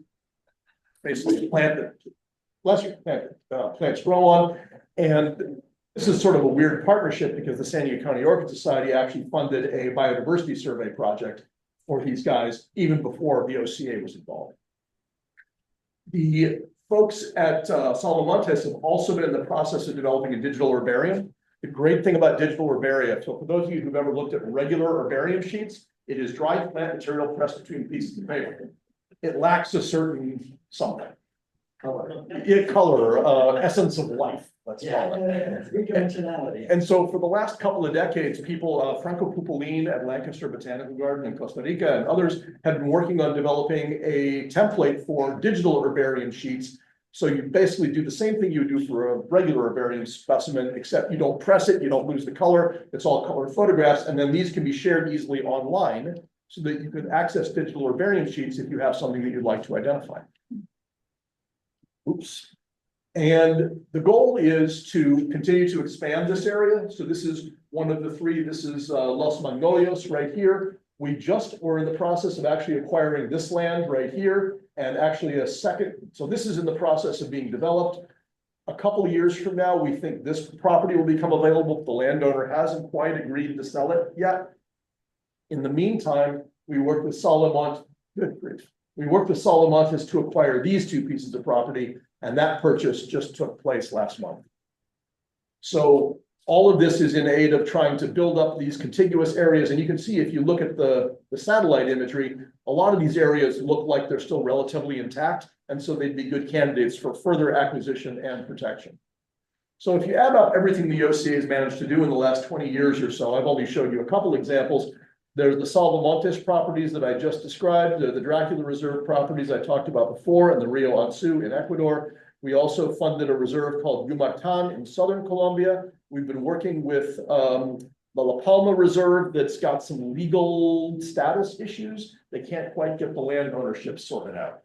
Basically a plant that plants grow on. And This is sort of a weird partnership because the San Diego County Orchid Society actually funded a biodiversity survey project for these guys even before the OCA was involved. The folks at Salamontes have also been in the process of developing a digital herbarium. The great thing about digital herbaria, so for those of you who've ever looked at regular herbarium sheets, it is dried plant material pressed between pieces of paper. It lacks a certain something. Color, essence of life, let's call it. Three-dimensionality. And so for the last couple of decades, people, Franco Pupolin at Lancaster Botanical Garden in Costa Rica and others have been working on developing a template for digital herbarium sheets. So you basically do the same thing you do for a regular herbarium specimen, except you don't press it, you don't lose the color, it's all colored photographs, and then these can be shared easily online so that you can access digital herbarium sheets if you have something that you'd like to identify. Oops. And the goal is to continue to expand this area. So this is one of the three. This is Los Magnolios right here. We just were in the process of actually acquiring this land right here and actually a second. So this is in the process of being developed. A couple of years from now, we think this property will become available. The landowner hasn't quite agreed to sell it yet. In the meantime, we work with Salamontes to acquire these two pieces of property, and that purchase just took place last month. So all of this is in aid of trying to build up these contiguous areas. And you can see if you look at the satellite imagery, a lot of these areas look like they're still relatively intact. And so they'd be good candidates for further acquisition and protection. So if you add up everything the OCA has managed to do in the last 20 years or so, I've only showed you a couple examples. There's the Salvamontes properties that I just described, the Dracula Reserve properties I talked about before, and the Rio Anzu in Ecuador. We also funded a reserve called Yucatan in southern Colombia. We've been working with the La Palma Reserve that's got some legal status issues. They can't quite get the land ownership sorted out.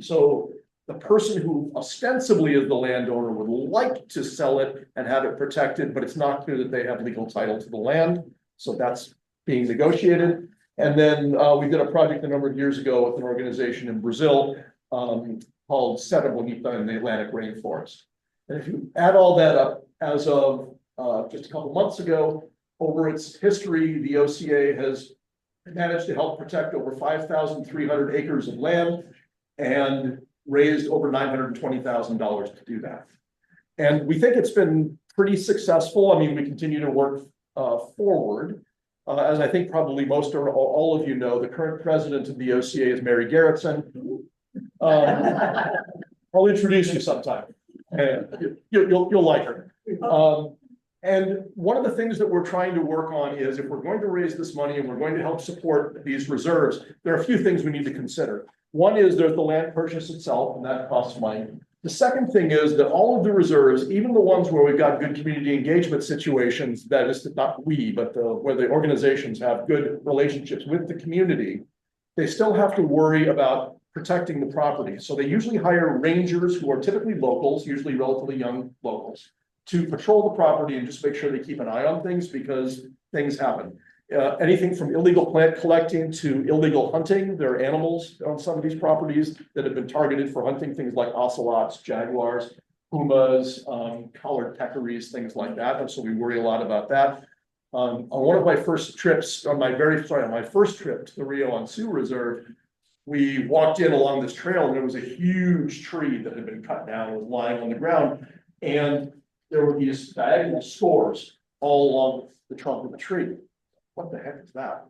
So the person who ostensibly is the landowner would like to sell it and have it protected, but it's not clear that they have legal title to the land. So that's being negotiated. And then we did a project a number of years ago with an organization in Brazil called Serra Bonita in the Atlantic rainforest. And if you add all that up, as of just a couple months ago, over its history, the OCA has managed to help protect over 5,300 acres of land and raised over $920,000 to do that. And we think it's been pretty successful. I mean, we continue to work forward. As I think probably most or all of you know, the current president of the OCA is Mary Garretson. I'll introduce you sometime. You'll like her. And one of the things that we're trying to work on is if we're going to raise this money and we're going to help support these reserves, there are a few things we need to consider. One is there's the land purchase itself, and that costs money. The second thing is that all of the reserves, even the ones where we've got good community engagement situations, that is not we, but where the organizations have good relationships with the community, they still have to worry about protecting the property. So they usually hire rangers who are typically locals, usually relatively young locals, to patrol the property and just make sure they keep an eye on things because things happen. Anything from illegal plant collecting to illegal hunting. There are animals on some of these properties that have been targeted for hunting, things like ocelots, jaguars, pumas, collared peccaries, things like that. And so we worry a lot about that. On one of my first trips, on my first trip to the Rio Anzu Reserve, we walked in along this trail and there was a huge tree that had been cut down and was lying on the ground. And there were these diagonal scores all along the trunk of the tree. What the heck is that?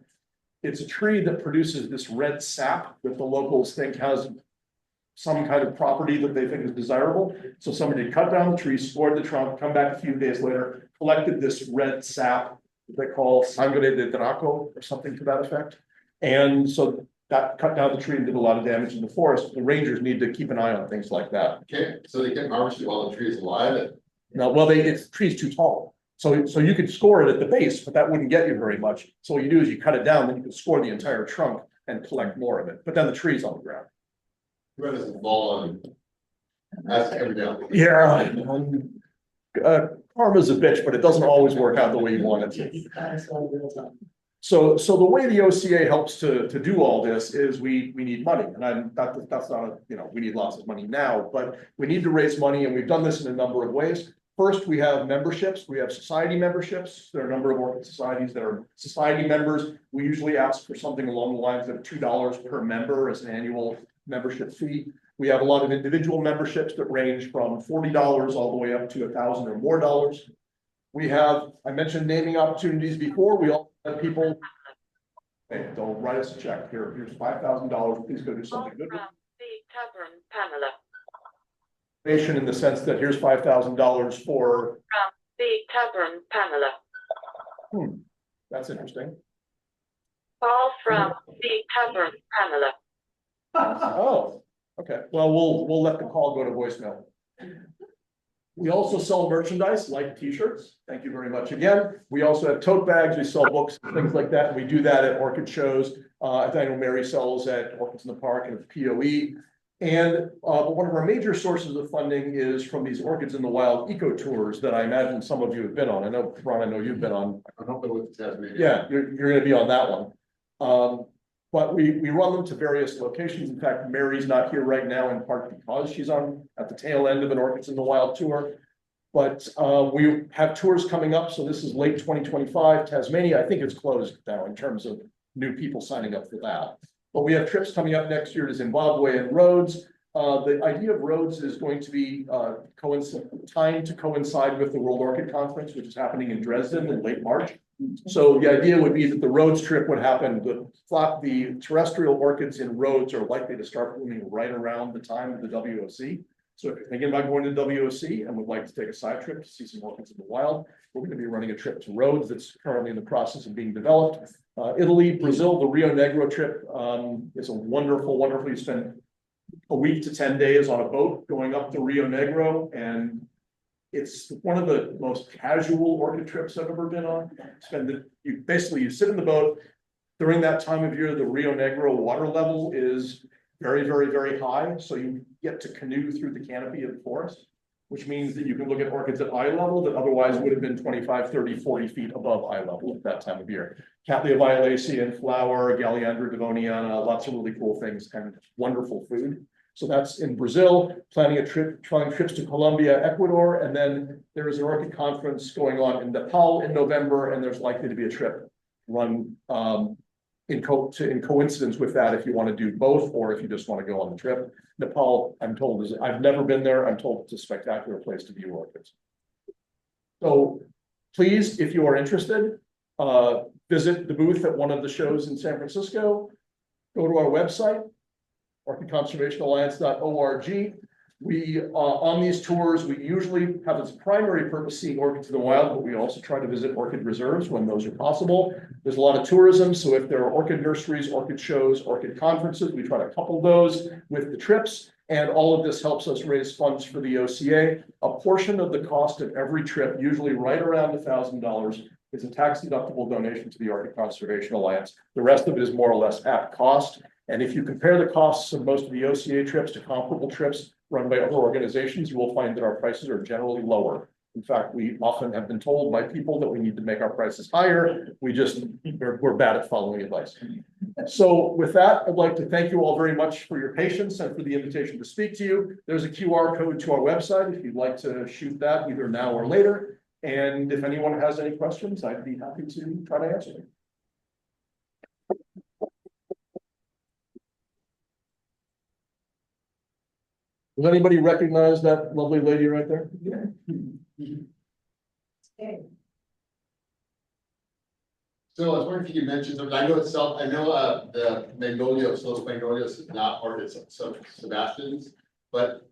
It's a tree that produces this red sap that the locals think has some kind of property that they think is desirable. So somebody cut down the tree, scored the trunk, come back a few days later, collected this red sap that they call sangre de draco or something to that effect. And so that cut down the tree and did a lot of damage in the forest. The rangers need to keep an eye on things like that. Okay, so they can't harvest it while the tree is alive. No, well, the tree's too tall. So you could score it at the base, but that wouldn't get you very much. So what you do is you cut it down, then you can score the entire trunk and collect more of it. But then the tree's on the ground. Where does it fall on? That's every now. Yeah. Karma's a bitch, but it doesn't always work out the way you want it to. So the way the OCA helps to do all this is we need money, and that's not we need lots of money now, but we need to raise money, and we've done this in a number of ways. First, we have memberships. We have society memberships. There are a number of orchid societies that are society members. We usually ask for something along the lines of $2 per member as an annual membership fee. We have a lot of individual memberships that range from $40 all the way up to $1,000 or more dollars. We have, I mentioned naming opportunities before. We also have people. Hey, don't write us a check here. Here's $5,000. Please go do something good. In the sense that here's $5,000 for the Tavern Pamela. That's interesting. Call from the Tavern Pamela. Oh, okay. Well, we'll let the call go to voicemail. We also sell merchandise like t-shirts. Thank you very much again. We also have tote bags. We sell books, things like that. We do that at orchid shows. I know Mary sells at Orchids in the Park and at POE. And one of our major sources of funding is from these Orchids in the Wild eco tours that I imagine some of you have been on. I know, Ron, I know you've been on. I'm hoping with Tasmania. Yeah, you're going to be on that one. But we run them to various locations. In fact, Mary's not here right now in part because she's on at the tail end of an Orchids in the Wild tour. But we have tours coming up. So this is late 2025. Tasmania, I think it's closed now in terms of new people signing up for that. But we have trips coming up next year to Zimbabwe and Rhodes. The idea of Rhodes is going to be timed to coincide with the World Orchid Conference, which is happening in Dresden in late March. So the idea would be that the Rhodes trip would happen. The terrestrial orchids in Rhodes are likely to start blooming right around the time of the WOC. So if you're thinking about going to WOC and would like to take a side trip to see some orchids in the wild, we're going to be running a trip to Rhodes that's currently in the process of being developed. Italy, Brazil, the Rio Negro trip is a wonderful. You spend a week to 10 days on a boat going up the Rio Negro, and it's one of the most casual orchid trips I've ever been on. You sit in the boat. During that time of year, the Rio Negro water level is very high. So you get to canoe through the canopy of the forest, which means that you can look at orchids at eye level that otherwise would have been 25, 30, 40 feet above eye level at that time of year. Cattleya violacea in flower, Galliandra devoniana, lots of really cool things and wonderful food. So that's in Brazil, trying trips to Colombia, Ecuador, and then there is an orchid conference going on in Nepal in November, and there's likely to be a trip run in coincidence with that if you want to do both or if you just want to go on the trip. Nepal, I'm told, I've never been there. I'm told it's a spectacular place to view orchids. So please, if you are interested, visit the booth at one of the shows in San Francisco. Go to our website, orchidconservationalliance.org. We, on these tours, we usually have as a primary purpose seeing orchids in the wild, but we also try to visit orchid reserves when those are possible. There's a lot of tourism, so if there are orchid nurseries, orchid shows, orchid conferences, we try to couple those with the trips, and all of this helps us raise funds for the OCA. A portion of the cost of every trip, usually right around $1,000, is a tax-deductible donation to the Orchid Conservation Alliance. The rest of it is more or less at cost, and if you compare the costs of most of the OCA trips to comparable trips run by other organizations, you will find that our prices are generally lower. In fact, we often have been told by people that we need to make our prices higher. We're bad at following advice. So with that, I'd like to thank you all very much for your patience and for the invitation to speak to you. There's a QR code to our website if you'd like to shoot that either now or later. And if anyone has any questions, I'd be happy to try to answer them. Does anybody recognize that lovely lady right there? Okay. So I was wondering if you could mention something. I know the magnolias, those magnolias is not orchids, so Sebastian's, but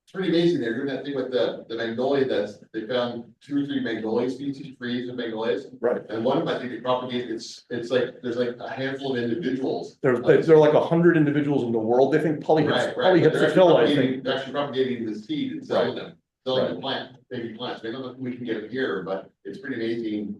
it's pretty amazing. They're doing that thing with the magnolia they found 2 or 3 magnolia species, trees of magnolias. Right. And one of them, I think they propagate, it's like, there's like a handful of individuals. There are like 100 individuals in the world. They think polyhypsophila, I think. They're actually propagating the seed and selling them. Selling Right. the plant, baby plants. I don't know if we can get it here, but it's pretty amazing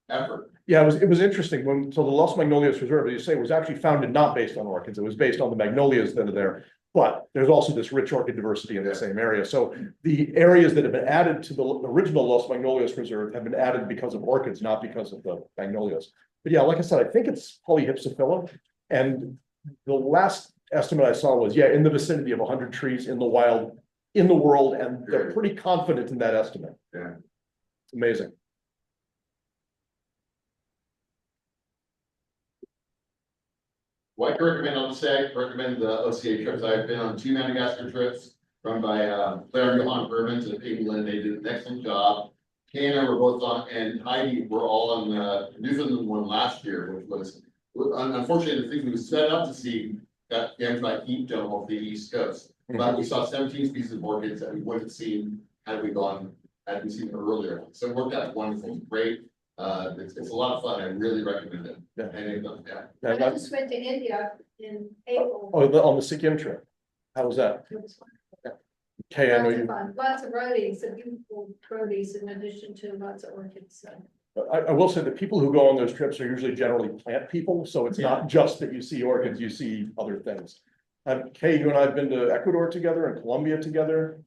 effort. Yeah, it was interesting so the Los Magnolias Reserve, as you say, was actually founded not based on orchids. It was based on the magnolias that are there. But there's also this rich orchid diversity in the same area. So the areas that have been added to the original Los Magnolias Reserve have been added because of orchids, not because of the magnolias. But yeah, like I said, I think it's polyhypsophila. And the last estimate I saw was, in the vicinity of 100 trees in the wild in the world, and they're pretty confident in that estimate. Yeah. It's amazing. Well, I can recommend on the site, recommend the OCA trips. I've been on 2 Madagascar trips run by Claire Johan Bermans and England. They did an excellent job. Kay and I were both on, and Heidi were all on the Newfoundland one last year, which was unfortunately the things we set up to see got damaged by heat dome off the East Coast. But we saw 17 species of orchids that we wouldn't have seen had we seen them earlier. So it worked out wonderful, great. It's a lot of fun. I really recommend it. Yeah. Yeah. I just went to India in April. On the Sikkim trip. How was that? It was fun. Okay, I know Lots of you, fun, lots of roadies, and beautiful roadies in addition to lots of orchids, so. I will say that people who go on those trips are usually generally plant people, so it's not just that you see orchids, you see other things. Kay, you and I have been to Ecuador together and Colombia together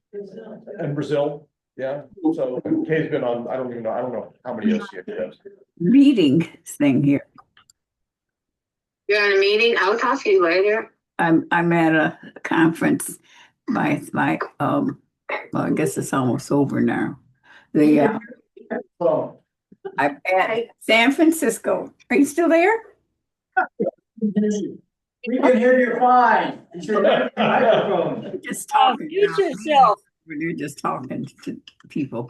and Brazil. Yeah, so Kay's been on, I don't know how many OCA trips. Meeting thing here. You're in a meeting? I'll talk to you later. I'm at a conference by well, I guess it's almost over now. I'm at San Francisco. Are you still there? We can hear you fine. You should have a microphone. Just talking. Mute yourself. You're just talking to people.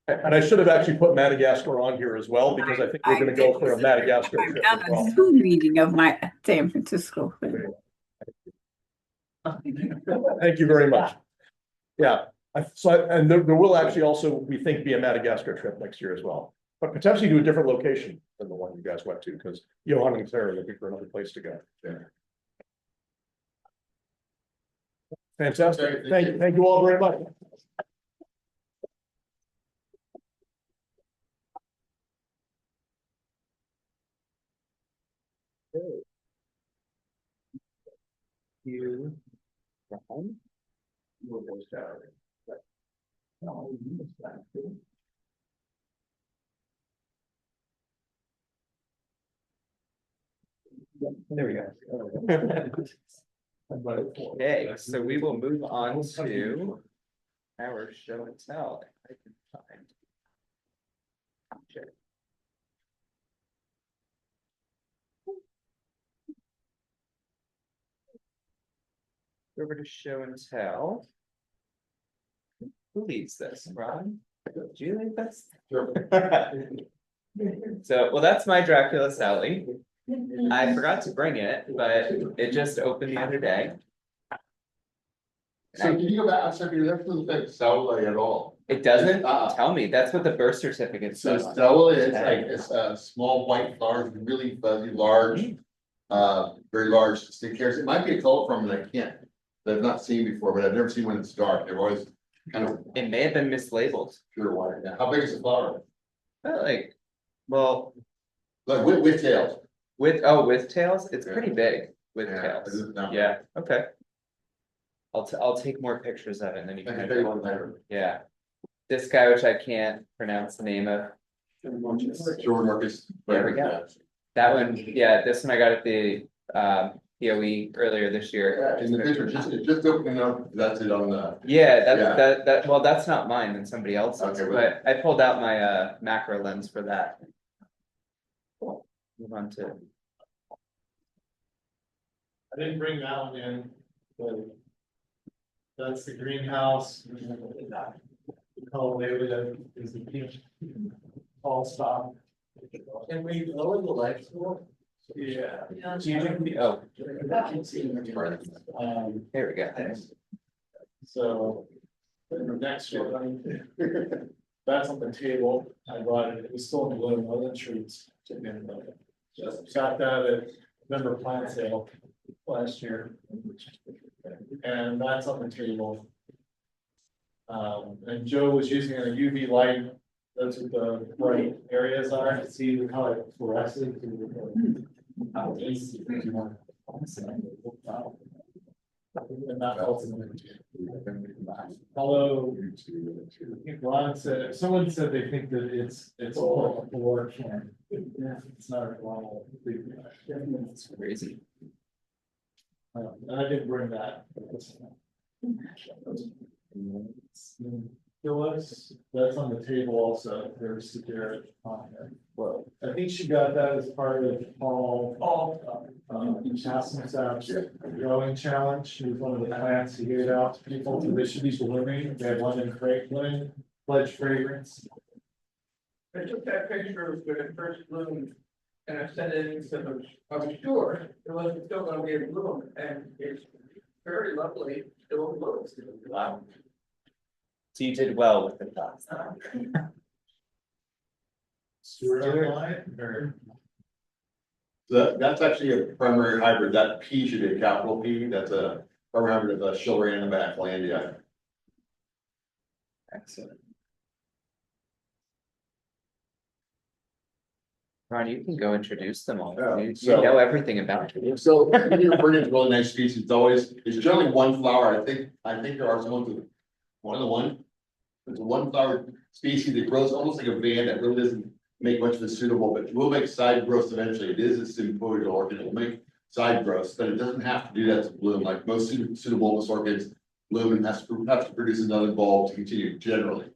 And I should have actually put Madagascar on here as well, because I think we're gonna go for a Madagascar I've trip done as well. a Zoom meeting of my San Francisco thing. Thank you very much. Yeah, and there will actually also, we think, be a Madagascar trip next year as well, but potentially to a different location than the one you guys went to, because Johan and Sarah are looking for another place to go. Yeah. Fantastic. Thank you all very much. You. There we go. Okay, so we will move on to our show and tell. If I can find. Sure. Over to show and tell. Who leads this, Ron? Do you lead this? Sure. So, well, that's my Dracula Sally. I forgot to bring it, but it just opened the other day. So can you go back, I'm sorry, that doesn't affect Stella at all. It doesn't? Uh-uh. Tell me, that's what the birth certificate So says. Stella is like, it's a small white flowers, really fuzzy, large, very large stick hairs. It might be a color from it, I can't. That I've not seen before, but I've never seen when it's dark. They're always kind of It may have been mislabeled. pure white. Now, how big is the flower? Like, well, Like with tails. with tails, it's Yeah. pretty big with Yeah, tails. it is now. Yeah, okay. I'll take more pictures of it and then you I can. can take one later. Yeah. This guy, which I can't pronounce the name of, Jordan Marcus. There we go. that one, yeah, this one I got at the POE earlier this year. In the picture, it's just opening up, that's it on the. Yeah, Yeah. that, well, that's not mine and somebody else's, Okay, but I pulled out my macro lens for that. Cool. Move on to, I didn't bring that one in, but. That's the greenhouse. Oh, maybe that is the pink. All stop. Can we lower the lights more? Yeah. oh, here we go. So. The next one. That's on the table. I brought it. It was still in the bloom. I wasn't sure it's. Just got that at member plant sale last year. And that's on the table. And Joe was using a UV light. That's what the bright areas are. To see how it fluoresces. And that helps. Although Ron said, someone said they think that it's all a war can. It's not a normal. It's crazy. And I didn't bring that. Phyllis, that's on the table also, there's the Garrett on there. Well, I think she got that as part of Paul Chassen's growing challenge. She was one of the plants he gave out to people, so they should be blooming. They had one in Franklin, pledge fragrance. I took that picture of the first bloom and I sent it in, so I was sure it wasn't still gonna be a bloom, and it's very lovely, still blooms. Wow. So you did well with the class. Stuart online, or That's actually a primary hybrid. That P should be a capital P. That's a primary hybrid of Shillerina Backlandia. Excellent. Ron, you can go introduce them all. Yeah, You so- know everything about it. So when you bring in really nice species, it's generally one flower. I think there are some with one of the one. It's a one flower species that grows almost like a van that really doesn't make much of a suitable, but will make side growths eventually. It is a sympodial orchid. It will make side growths, but it doesn't have to do that to bloom. Like most pseudobulbous orchids, bloom and have to produce another bulb to continue generally.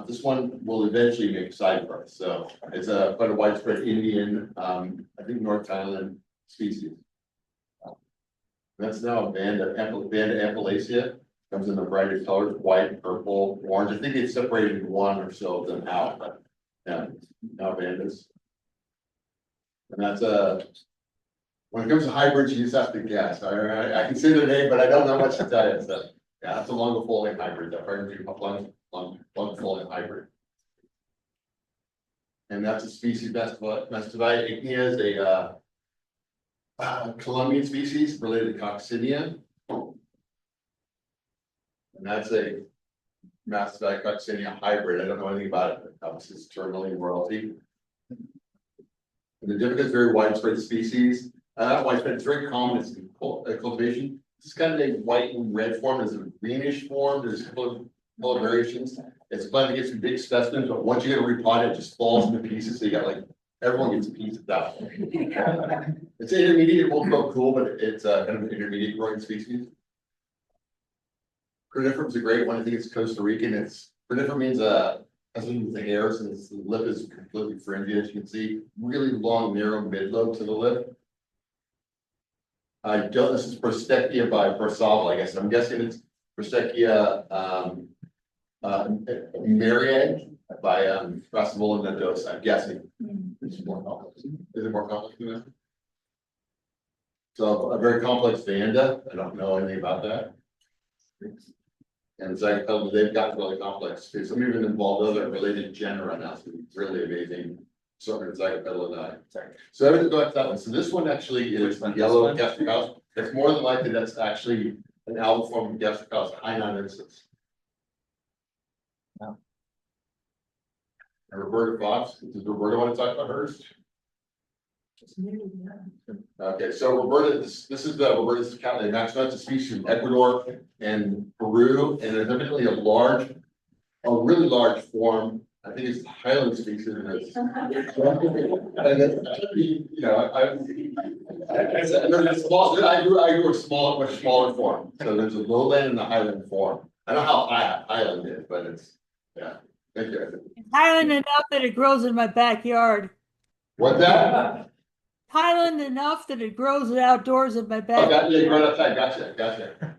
This one will eventually make side growth. So it's quite a widespread Indian, I think North Thailand species. That's now a Vanda Appalachia. Comes in the brightest colors, white, purple, orange. I think they separated one or so of them out, but yeah, now Vandas. And that's when it comes to hybrids, you just have to guess. I can say their name, but I don't know much to tell you. So yeah, that's a longifolium hybrid. That probably be longifolium hybrid. And that's a species Mastovia ignia is a Colombian species related to Coccidia. And that's a Mastovia Coccidia hybrid. I don't know anything about it, but obviously it's terminally royalty. And the Indica is very widespread species. Not widespread, it's very common. It's in cultivation. It's kind of a white and red form. There's a greenish form. There's a couple of variations. It's planted to get some big specimens, but once you get a repot, it just falls into pieces. So you got like everyone gets a piece of that. It's intermediate. It won't grow cool, but it's kind of an intermediate growing species. Cruciferum is a great one. I think it's Costa Rican. Cruciferum means has something with the hairs, and the lip is completely fringy, as you can see. Really long, narrow mid-lobe to the lip. This is Prostechia by Persava, I guess. I'm guessing it's Prostechia Mariae by Rassavola nodosa. I'm guessing. Is it more complex? Is it more complex than that? So a very complex Vanda. I don't know anything about that. And zygopetal, they've got really complex too. Some even involved other related genera now. So it's really amazing. Sort of zygopetal. So I would go back to that one. So this one actually is yellow gastrocalus. It's more than likely that's actually an algal form of gastrocalus hynonensis. Wow. And Roberta Fox, does Roberta want to talk about hers? Okay, so Roberta, this is the Roberta's cat. That's a species from Ecuador and Peru, and there's evidently a really large form. I think it's the Highland species. And it's, you know, there's a small. I grew a much smaller form. So there's a lowland and a Highland form. I don't know how high Highland is, but it's yeah. Thank you. Highland enough that it grows in my backyard. What's that? Highland enough that it grows outdoors in my Oh, backyard. yeah, right outside. Gotcha.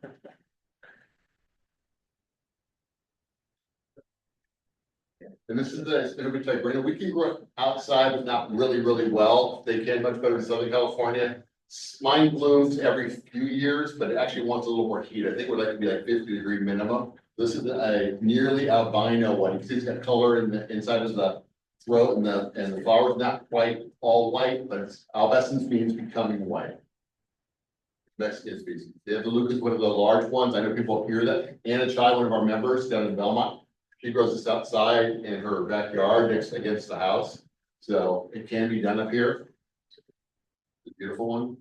And this is the Spinobit type. We can grow outside, but not really well. They can much better in Southern California. Mine blooms every few years, but it actually wants a little more heat. I think we'd like to be like 50-degree minimum. This is a nearly albino one. You can see it's got color in the inside of the throat, and the flower is not quite all white, but it's albescence means becoming white. Mexican species. The Lucas is one of the large ones. I know people hear that. Anna Chai, one of our members down in Belmont, she grows this outside in her backyard next against the house. So it can be done up here. It's a beautiful one.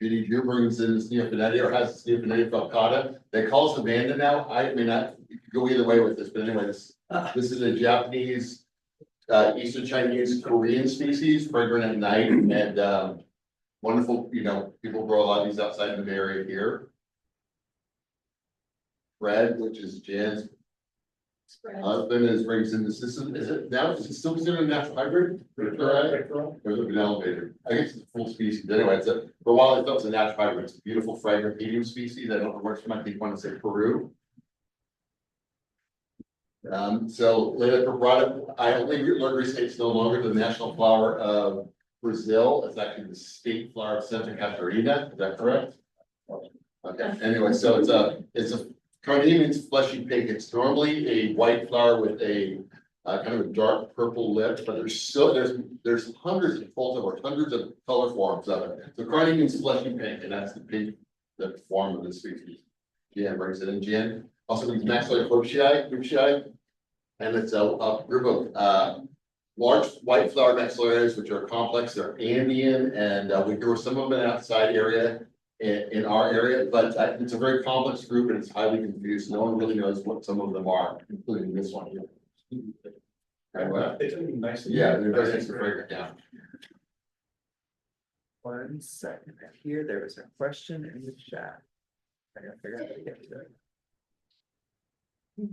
Judy Drew brings in this Neophonetia or has this Neophonetia falcata. They call us a Vanda now. I mean, you could go either way with this, but anyway, this is a Japanese, Eastern Chinese, Korean species, fragrant at night, and wonderful. You know, people grow a lot of these outside of the area here. Fred, which is Jan's husband, brings in the system. Is it now, is it still considered a natural hybrid? Or is it been elevated? I guess it's a full species. Anyway, for a while I thought it was a natural hybrid. It's a beautiful fragrant medium species. I don't know where I think want to say Peru. So later brought it, I only learned recently it's no longer the national flower of Brazil. It's actually the state flower of Santa Catarina. Is that correct? Okay, anyway, so it's a carnelian means fleshy pink. It's normally a white flower with a kind of a dark purple lip, but there's hundreds of hundreds of color forms of it. So carnelian means fleshy pink, and that's the pink, the form of the species. Jan brings it in. Jan also means maxillary fuchsiae, and it's a group of large white flower maxillaries, which are complex. They're Andean, and we grow some of them in an outside area in our area, but it's a very complex group and it's highly confused. No one really knows what some of them are, including this one here. It's nice. Yeah, they're very nice to break it down. 1 second here, there was a question in the chat. I gotta figure out how to get to it.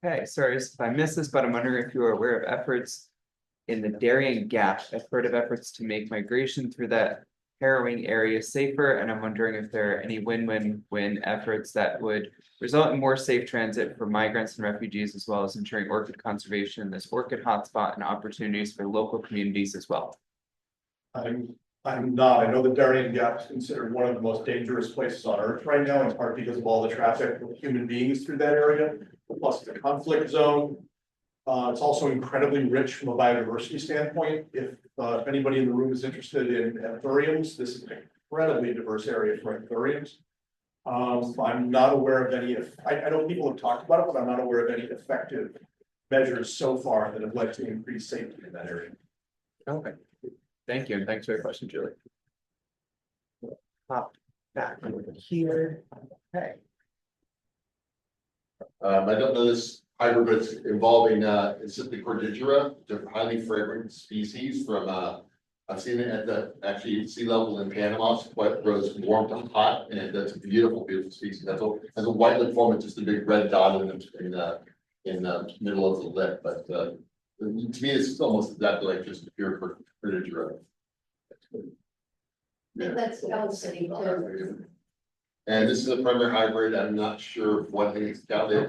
Okay, sorry if I missed this, but I'm wondering if you are aware of efforts in the Darien Gap. I've heard of efforts to make migration through that harrowing area safer, and I'm wondering if there are any win-win-win efforts that would result in more safe transit for migrants and refugees, as well as ensuring orchid conservation in this orchid hotspot and opportunities for local communities as well. I'm not. I know the Darien Gap is considered one of the most dangerous places on earth right now, in part because of all the traffic of human beings through that area, plus the conflict zone. It's also incredibly rich from a biodiversity standpoint. If anybody in the room is interested in anthuriums, this is an incredibly diverse area for anthuriums. I'm not aware of any, I know people have talked about it, but I'm not aware of any effective measures so far that have led to increased safety in that area. Okay, thank you, and thanks for your question, Julie. Pop back over here. Okay. I don't know this hybrid, but it's involving it's simply Cordillera, the highly fragrant species from I've seen it at the actually sea level in Panama. It's quite grows warm to hot, and that's a beautiful, beautiful species. That's has a white lip form with just a big red dot in the middle of the lip. But to me, it's almost exactly like just a pure Cordillera. That's Elm City too. And this is a primary hybrid. I'm not sure what it's got there.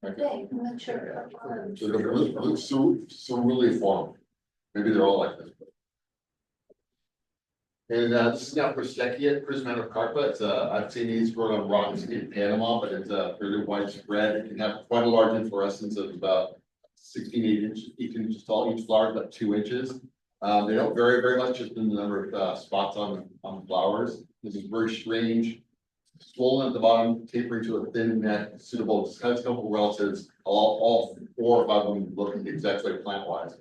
Okay. I'm not sure. So the cerulean form. Maybe they're all like this. And this is now Proseccia, Prismatocarpa. It's I've seen these grown on rocks in Panama, but it's pretty widespread. It can have quite a large inflorescence of about 18 inches tall. Each flower is about 2 inches. They don't vary very much, just in the number of spots on flowers. This is very strange, swollen at the bottom, tapering to a thin neck, suitable to kind of couple relatives. All 4 or 5 of them look exactly plant wise.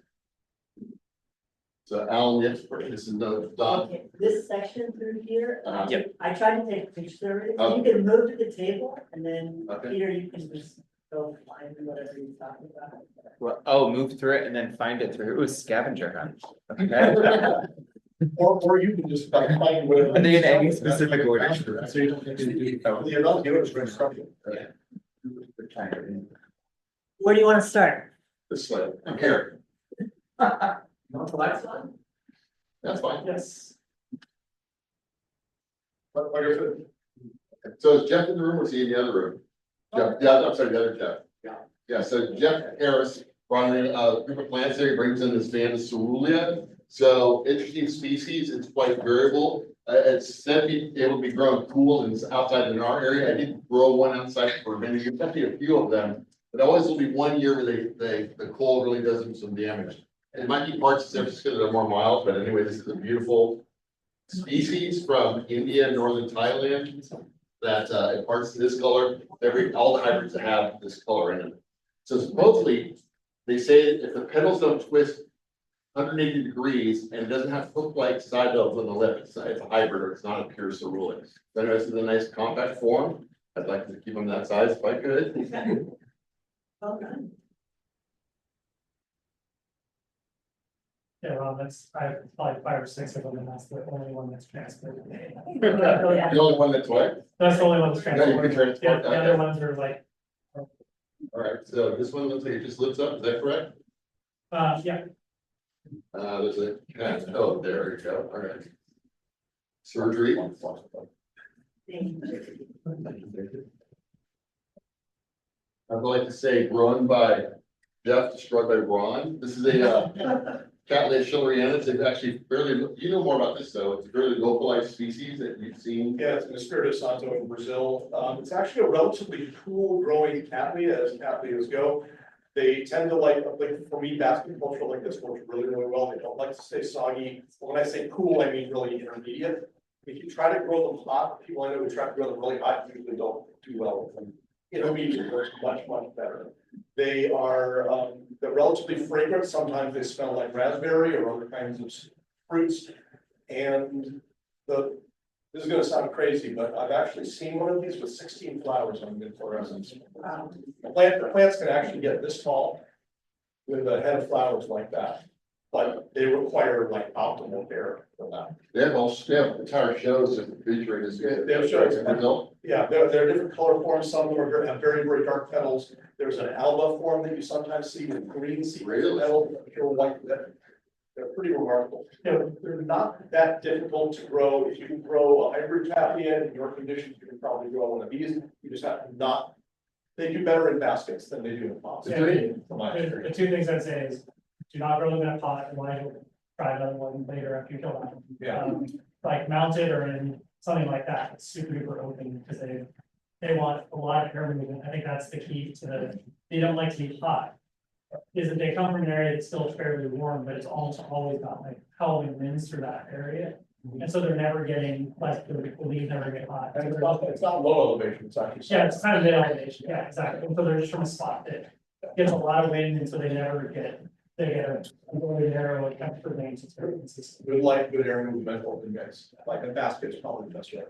So Alan, the expert, this is another dot. Okay, this section through here, Yep. I tried to take a picture of it. Oh. You can move to the table and then Okay. Peter, you can just go find whatever you're talking about. Well, oh, move through it and then find it through. It was scavenger hunt. Or you can just find whatever. Are they in any specific order? So you don't have to do. You're not doing it for instruction. Where do you want to start? This way, here, No, the lights on? that's fine. Yes. But like I said, So is Jeff in the room or is he in the other room? Jeff, yeah, I'm sorry, the other Jeff. Yeah. Yeah, so Jeff Harris brought in a group of plants there. He brings in this Vanda cerulea. So interesting species. It's quite variable. It's said to be able to be grown cool and it's outside in our area. I did grow one outside for many years, actually a few of them. But always will be 1 year where the cold really does them some damage. It might be parts of San Francisco that are more mild, but anyway, this is a beautiful species from India, northern Thailand, that imparts this color. All the hybrids have this color in them. So supposedly, they say if the petals don't twist 180 degrees and it doesn't have hook-like side lobes on the lip, it's a hybrid or it's not a pure cerulean. But anyway, this is a nice compact form. I'd like to keep them that size if I could. Well done. Yeah, well, I have probably 5 or 6 of them, and that's the only one that's transported. The only one that's what? That's the only one that's No, you can transported. transport The that. other ones are like, All right, so this one looks like it just lifts up, is that correct? yeah, There's a, oh, there you go, all right. Surgery. I'd like to say run by Jeff, destroyed by Ron. This is a Cattleya schilleriana. It's actually fairly, you know more about this though. It's a fairly localized species that you've seen. Yeah, it's in Espírito Santo in Brazil. It's actually a relatively cool growing Cattleya as Cattleyas go. They tend to like for me, basket culture like this works really, really well. They don't like to stay soggy. When I say cool, I mean really intermediate. If you try to grow them hot, people I know who try to grow them really hot usually don't do well with them. Intermediate works much, much better. They are, they're relatively fragrant. Sometimes they smell like raspberry or other kinds of fruits. And this is gonna sound crazy, but I've actually seen one of these with 16 flowers on inflorescence. The plants can actually get this tall with a head of flowers like that, but they require like optimal care for that. They have entire shows that featuring this. They have shows. Brazil. Yeah, there are different color forms. Some of them have very, very dark petals. There's an alba form that you sometimes see with green seeds. Really? Pure white. They're pretty remarkable. They're not that difficult to grow. If you can grow a hybrid Cattleya in your conditions, you can probably grow one of these. You just have to not. They do better in baskets than they do in pots. Yeah. From my the experience. 2 things I'd say is, do not grow them in a pot, and why try another one later after you kill them. Yeah. Like mounted or in something like that, it's super duper open, because they want a lot of air movement. I think that's the key to they don't like to be hot. Is that they come from an area that's still fairly warm, but it's almost always got like howling winds through that area. And so they're never getting, like, the leaves never get hot. And it's not low elevation, it's actually. Yeah, it's kind of mid elevation, yeah, exactly, and so they're just from a spot that gets a lot of wind, and so they get a really narrow temperature range, it's very consistent. Good light, good air movement, open guys. Like a basket is probably the best way.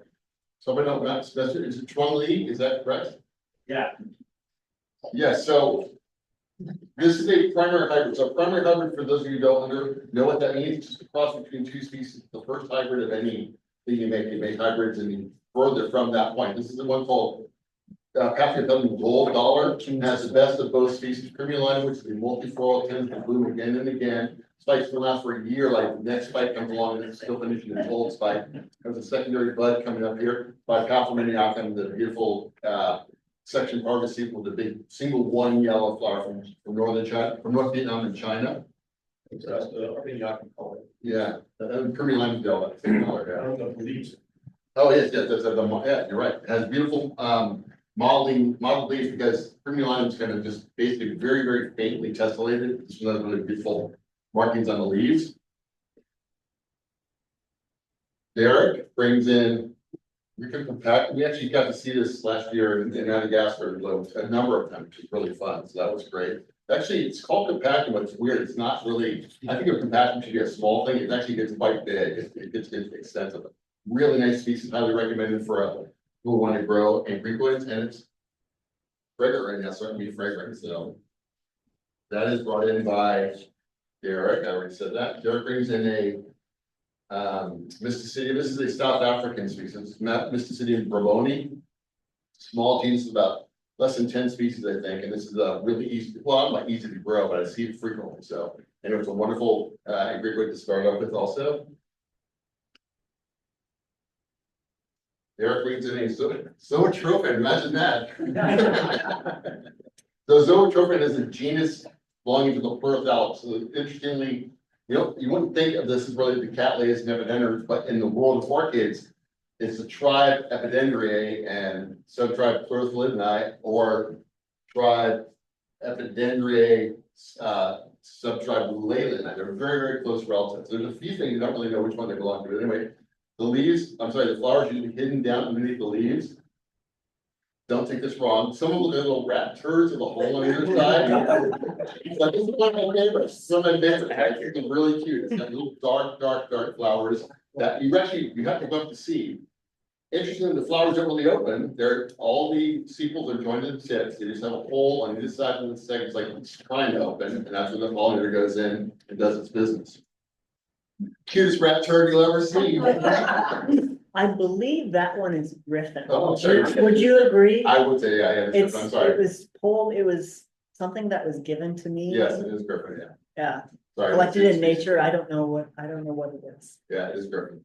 Somebody know about special, is it Chuan Li, is that correct? Yeah. Yeah, so. This is a primary hybrid, so primary hybrid, for those of you who don't know what that means, it's just a cross between 2 species, the first hybrid of anything you make hybrids, and you further from that point. This is the one called Cattleya Gold Dollar, has the best of both species. Premium line, which is a multifloral, tends to bloom again and again. Spikes will last for a year, like the next spike comes along and it's still finishing its old spike. There's a secondary bud coming up here by Kaufman, the beautiful section harvest sequel, the big single one yellow flower from northern China, from North Vietnam and China. Yeah, and premium line Delta. Same color, I don't know if leaves. Oh, yes, yeah, you're right. It has beautiful mottled leaves, because premium line is kind of just basically very, very faintly tessellated. This one has really beautiful markings on the leaves. Derek brings in, we actually got to see this last year in Madagascar a number of times, which was really fun, so that was great. Actually, it's called compacting, but it's weird, it's not really, I think of compacting should be a small thing, it actually gets quite big, it gets extensive. Really nice species, highly recommended for who want to grow and frequent, and it's fragrant right now, starting to be fragrant, so. That is brought in by Derek, I already said that. Derek brings in a Mysticidum. This is a South African species, Mysticidum braboni. Small genus, about less than 10 species, I think, and this is a really easy, well, not easy to grow, but I see it frequently, so. And it's a wonderful, great way to start up with also. Derek brings in a zoetrophin, imagine that. So zoetrophin is a genus belonging to the pleurothallus. So interestingly, you wouldn't think of this as related to Cattleyas and Epidendras, but in the world of orchids, it's the tribe Epidendriae and subtribe Pleurothallidinae, or tribe Epidendriae, subtribe Leylinae. They're very, very close relatives. There's a few things you don't really know which one they belong to, but anyway. The leaves, the flowers are usually hidden down underneath the leaves. Don't take this wrong. Some of them look like little rat turds with a hole on either side. Like, this is one of my favorites. Some of my favorites. It's really cute. It's got little dark flowers that you have to go up to see. Interestingly, the flowers don't really open. All the sepals are joined in tips. They just have a hole on either side of the segment. It's like it's trying to open, and that's when the pollinator goes in and does its business. cutest rat turd you'll ever see. I believe that one is Griffin. Oh, sorry. Would you agree? I would say, I am, It's, I'm it sorry. was something that was given to me. Yes, it is Griffin, yeah. Yeah, Sorry. collected in nature. I don't know what it is. Yeah, it is Griffin.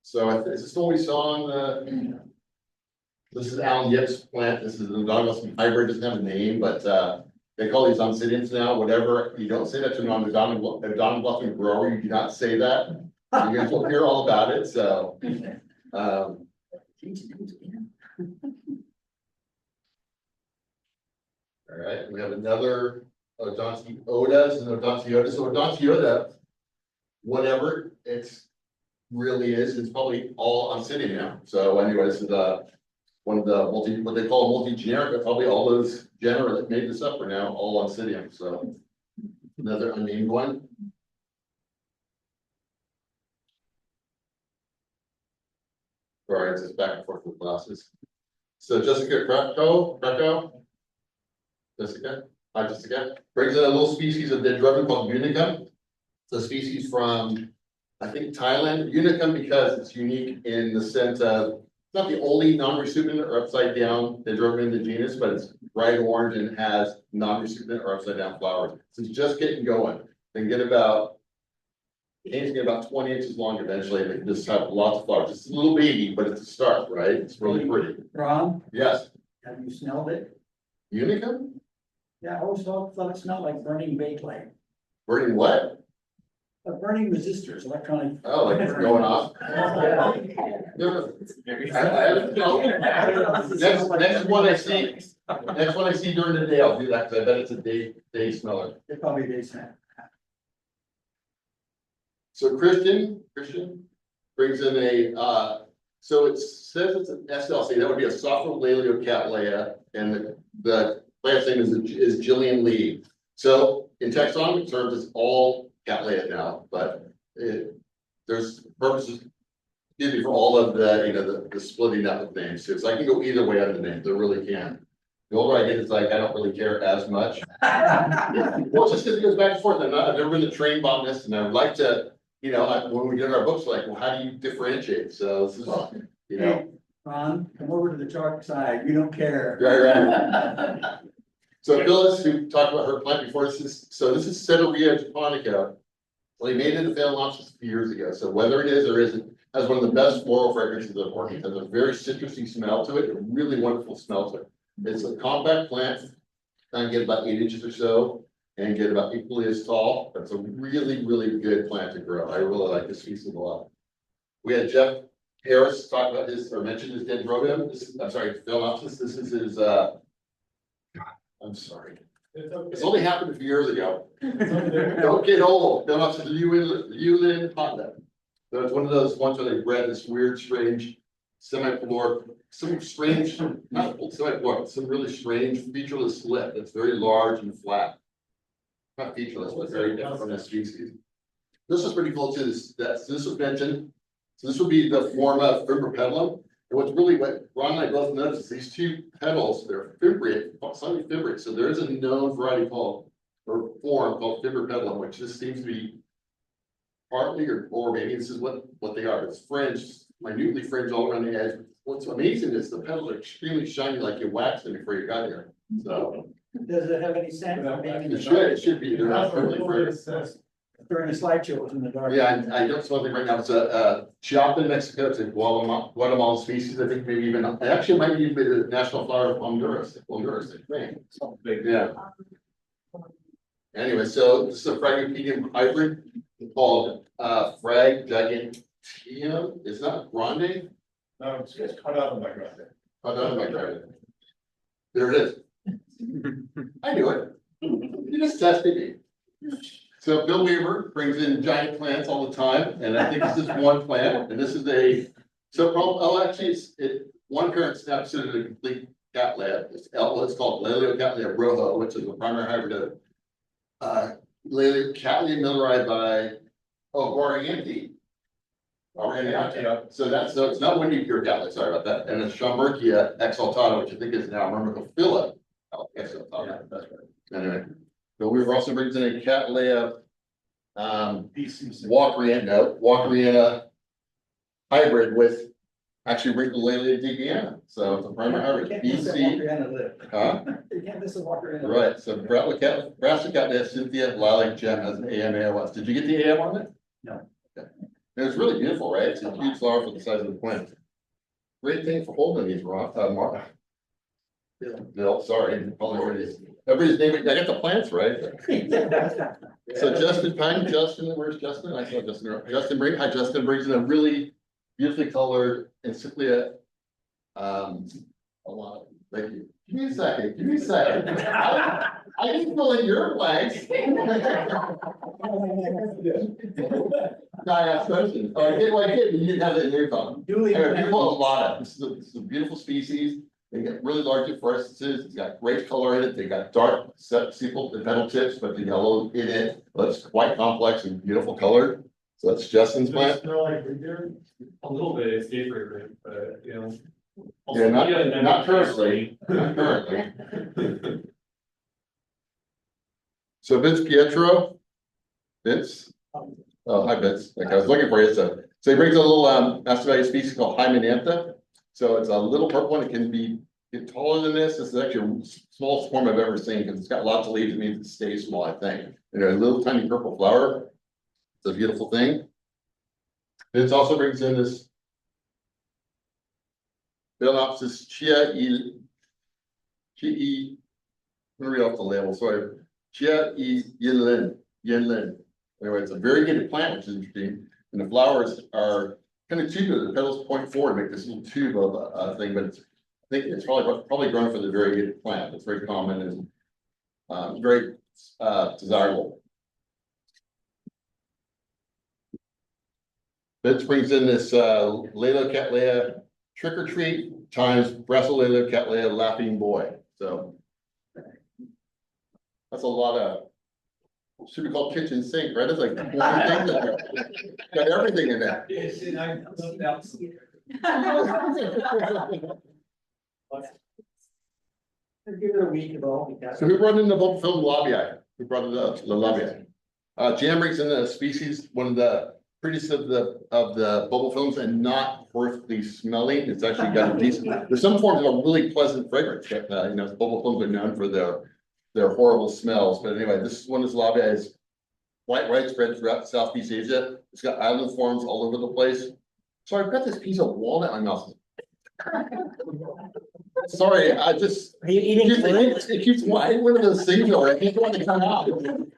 So is this the one we saw on the? This is Alan Yip's plant. This is the Douglas hybrid. Doesn't have a name, but they call these Oncidiums now. Whatever, you don't say that to a Don Bluffing grower. You do not say that. You guys will hear all about it. So. All right, we have another Odontiotas and Odontiotas. So Odontiota, whatever it's really is, it's probably all Oncidium now. So anyways, one of the what they call multi-generic, but probably all those genera that made this up are now all Oncidium. So another unnamed one. Sorry, it's just back and forth with glasses. So Jessica Krakow. Jessica, hi Jessica, brings in a little species of dendrobium called unicum. It's a species from, I think, Thailand. Unicum because it's unique in the sense of, it's not the only non-recumbent or upside down dendrobium in the genus, but it's bright orange and has non-recumbent or upside down flowers. So it's just getting going. They can get about, canes get about 20 inches long eventually. They can just have lots of flowers. It's a little baby, but it's a start, right? It's really pretty. Ron, Yes. have you smelled it? Unicum? Yeah, I always thought it smelled like burning bake light. Burning what? Burning resistors, electronic. Oh, like it's going off? Next one I see during the day, I'll do that, because I bet it's a day smeller. It probably is now. So Christian brings in a, so it says it's an SLC, that would be a Sophrolaleo cattleya, and the plant name is Jillian Lee. So in taxonomic terms, it's all cattleya now, but there's purposes, excuse me, for all of the, the splitting up of names too. So I can go either way on the name, there really can. The older I get, it's like, I don't really care as much. Well, it's just because it goes back and forth. I've never been a trained botanist, and I would like to, when we get our books, like, well, how do you differentiate? So this is, Hey, Ron, come over to the dark side. We don't care. Right. So Phyllis, who talked about her plant before, this is Ceteria japonica. Well, he made it a Phalaenopsis a few years ago. So whether it is or isn't, has one of the best floral fragrances of orchids. Has a very citrusy smell to it, a really wonderful smell to it. It's a compact plant, kind of get about 8 inches or so, and get about equally as tall. But it's a really, really good plant to grow. I really like this species a lot. We had Jeff Harris talk about his, or mention his dendrobium. I'm sorry, Phalaenopsis. This is his, I'm sorry. It's only happened a few years ago. Don't get old. Phalaenopsis Yulin hotbed. So it's one of those ones where they bred this weird, strange, semi-polar, some strange, not semi-polar, some really strange featureless lip that's very large and flat. Not featureless, but very different from this species. This is pretty cool too. This was mentioned. So this would be the form of fimbripetalum. And what's really what Ron and I both noticed is these two petals, they're fimbriate, slightly fimbriate. So there is a known variety called, or form called fimbripetalum, which just seems to be partly or maybe this is what they are. It's fringed, minutely fringed all around the edge. What's amazing is the petals are extremely shiny, like you waxed them before you got here. So Does it have any scent? it should be. They're not really fringed. During the slideshow, it was in the dark. Yeah, I don't smell it right now. It's a Chiapa in Mexico. It's a Guatemalan species. I think maybe even, it actually might even be the national flower of Honduras, I think. Yeah. Anyway, so this is a Fragopedium hybrid called Frag giganteum. It's not grande. No, it's cut out of my grande. Cut out of my grande. There it is. I knew it. You just tested me. So Bill Weaver brings in giant plants all the time, and I think this is one plant, and this is actually one parent snaps it a complete cattleya. It's called Laleo cattleya rojo, which is a primary hybrid of Laleo cattleya milleri by Oriente. So it's not windy pure cattleya, sorry about that, and it's Schomburgkia exaltata, which I think is now Myrmecophila exaltata. Yeah, that's right. Anyway. So we were also bringing in a Cattleya. Walkeriana hybrid with actually Rincolea debiana. So it's a primary hybrid, BC. Huh? You can't miss a walker in. Right, so Brassica Cattleya, Cynthia, Lilac Gem has an AM AOS. Did you get the AM on it? No. Okay. It was really beautiful, right? It's a huge flower for the size of the plant. Great thing for holding these, Ron, Mark. Bill, sorry, everybody's naming, I got the plants right. So Justin Pine, where's Justin? I saw Justin. Hi, Justin brings in a really beautifully colored and simply a lot. Thank you. Give me a second. I can fill in your blanks. I asked questions. Oh, I did, you didn't have it in your phone. This is a beautiful species. They get really large inflorescences. It's got great color in it. They got dark sepal and petal tips, but the yellow in it. It's quite complex and beautiful color. So that's Justin's plant. A little bit, it's different, but you know. Yeah, not currently. Not currently. So Vince Pietro. Vince. Oh, hi Vince. Like I was looking for you. So he brings a little Massavallia species called Hymenantha. So it's a little purple one. It can get taller than this. This is actually the smallest form I've ever seen because it's got lots of leaves. It means it stays small, I think. And a little tiny purple flower. It's a beautiful thing. It also brings in this Phalaenopsis Chia. Let me read off the label. Sorry. Chia Yinlin. Anyway, it's a variegated plant, which is interesting. And the flowers are kind of tubular. The petals point forward, make this little tube of a thing, but I think it's probably grown for the variegated plant. It's very common and very desirable. This brings in this Lalo Cattleya Trick or Treat times Brassica Cattleya Laughing Boy. So that's a lot of, should be called kitchen sink, right? It's like got everything in there. Give it a week of all. So who brought in the bulb film labii? Who brought it up? The labii. Jam brings in a species, one of the prettiest of the bubble films, and not perfectly smelling. It's actually got a decent. There's some forms of a really pleasant fragrance. But, you know, bubble films are known for their horrible smells. But anyway, this one is labii. Is widespread throughout Southeast Asia. It's got island forms all over the place. So I've got this piece of walnut in my mouth. Sorry, I just. Are you eating it keeps one of those things where I can't want to come out. And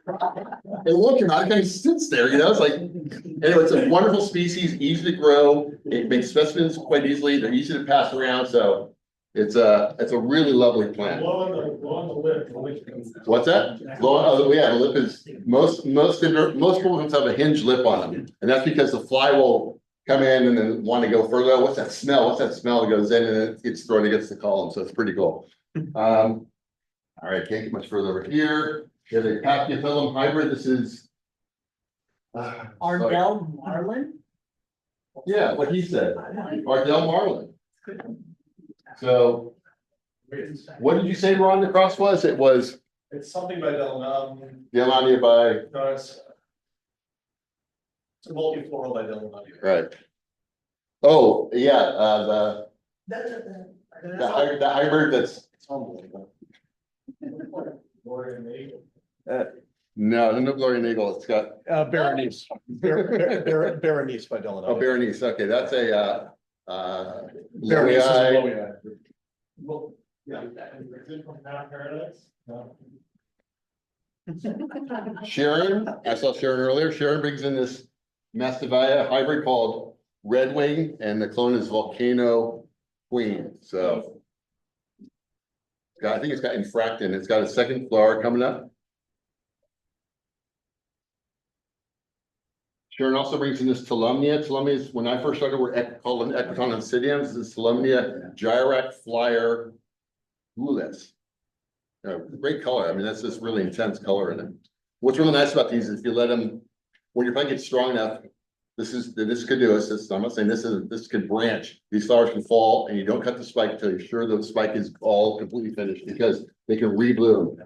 look, it kind of sits there, you know. It's like, anyway, it's a wonderful species, easy to grow. It makes specimens quite easily. They're easy to pass around, so it's a really lovely plant. What's that? Yeah, the lip is most ones have a hinged lip on them, and that's because the fly will come in and then want to go further. What's that smell? What's that smell that goes in and it gets thrown against the column? So it's pretty cool. All right, can't get much further over here. Here's a Papillum hybrid. This is Ardell Marlin? Yeah, what he said. Ardell Marlin. So what did you say, Ron, the cross was? It's something by Delania. Delania by. No, it's a multifloral by Delania. Right. Oh, yeah, the hybrid that's. No, no Gloria Nagel. It's got Berenice. Berenice by Delania. Oh, Berenice. Okay, that's a Berenice is Loei. Well, yeah. Is it from Mount Paradise? No. Sharon, I saw Sharon earlier. Sharon brings in this Massavallia hybrid called Red Wing, and the clone is Volcano Queen. So I think it's got infractin. It's got a second flower coming up. Sharon also brings in this Tolumnia. Tolumnia is, when I first started, we're called an Equiton Oncidium. This is Tolumnia Gyrac Flyer Gules. Great color. I mean, that's just really intense color in it. What's really nice about these is if you let them, when your plant gets strong enough, this could do this. I'm not saying this could branch. These flowers can fall, and you don't cut the spike until you're sure the spike is all completely finished, because they can rebloom.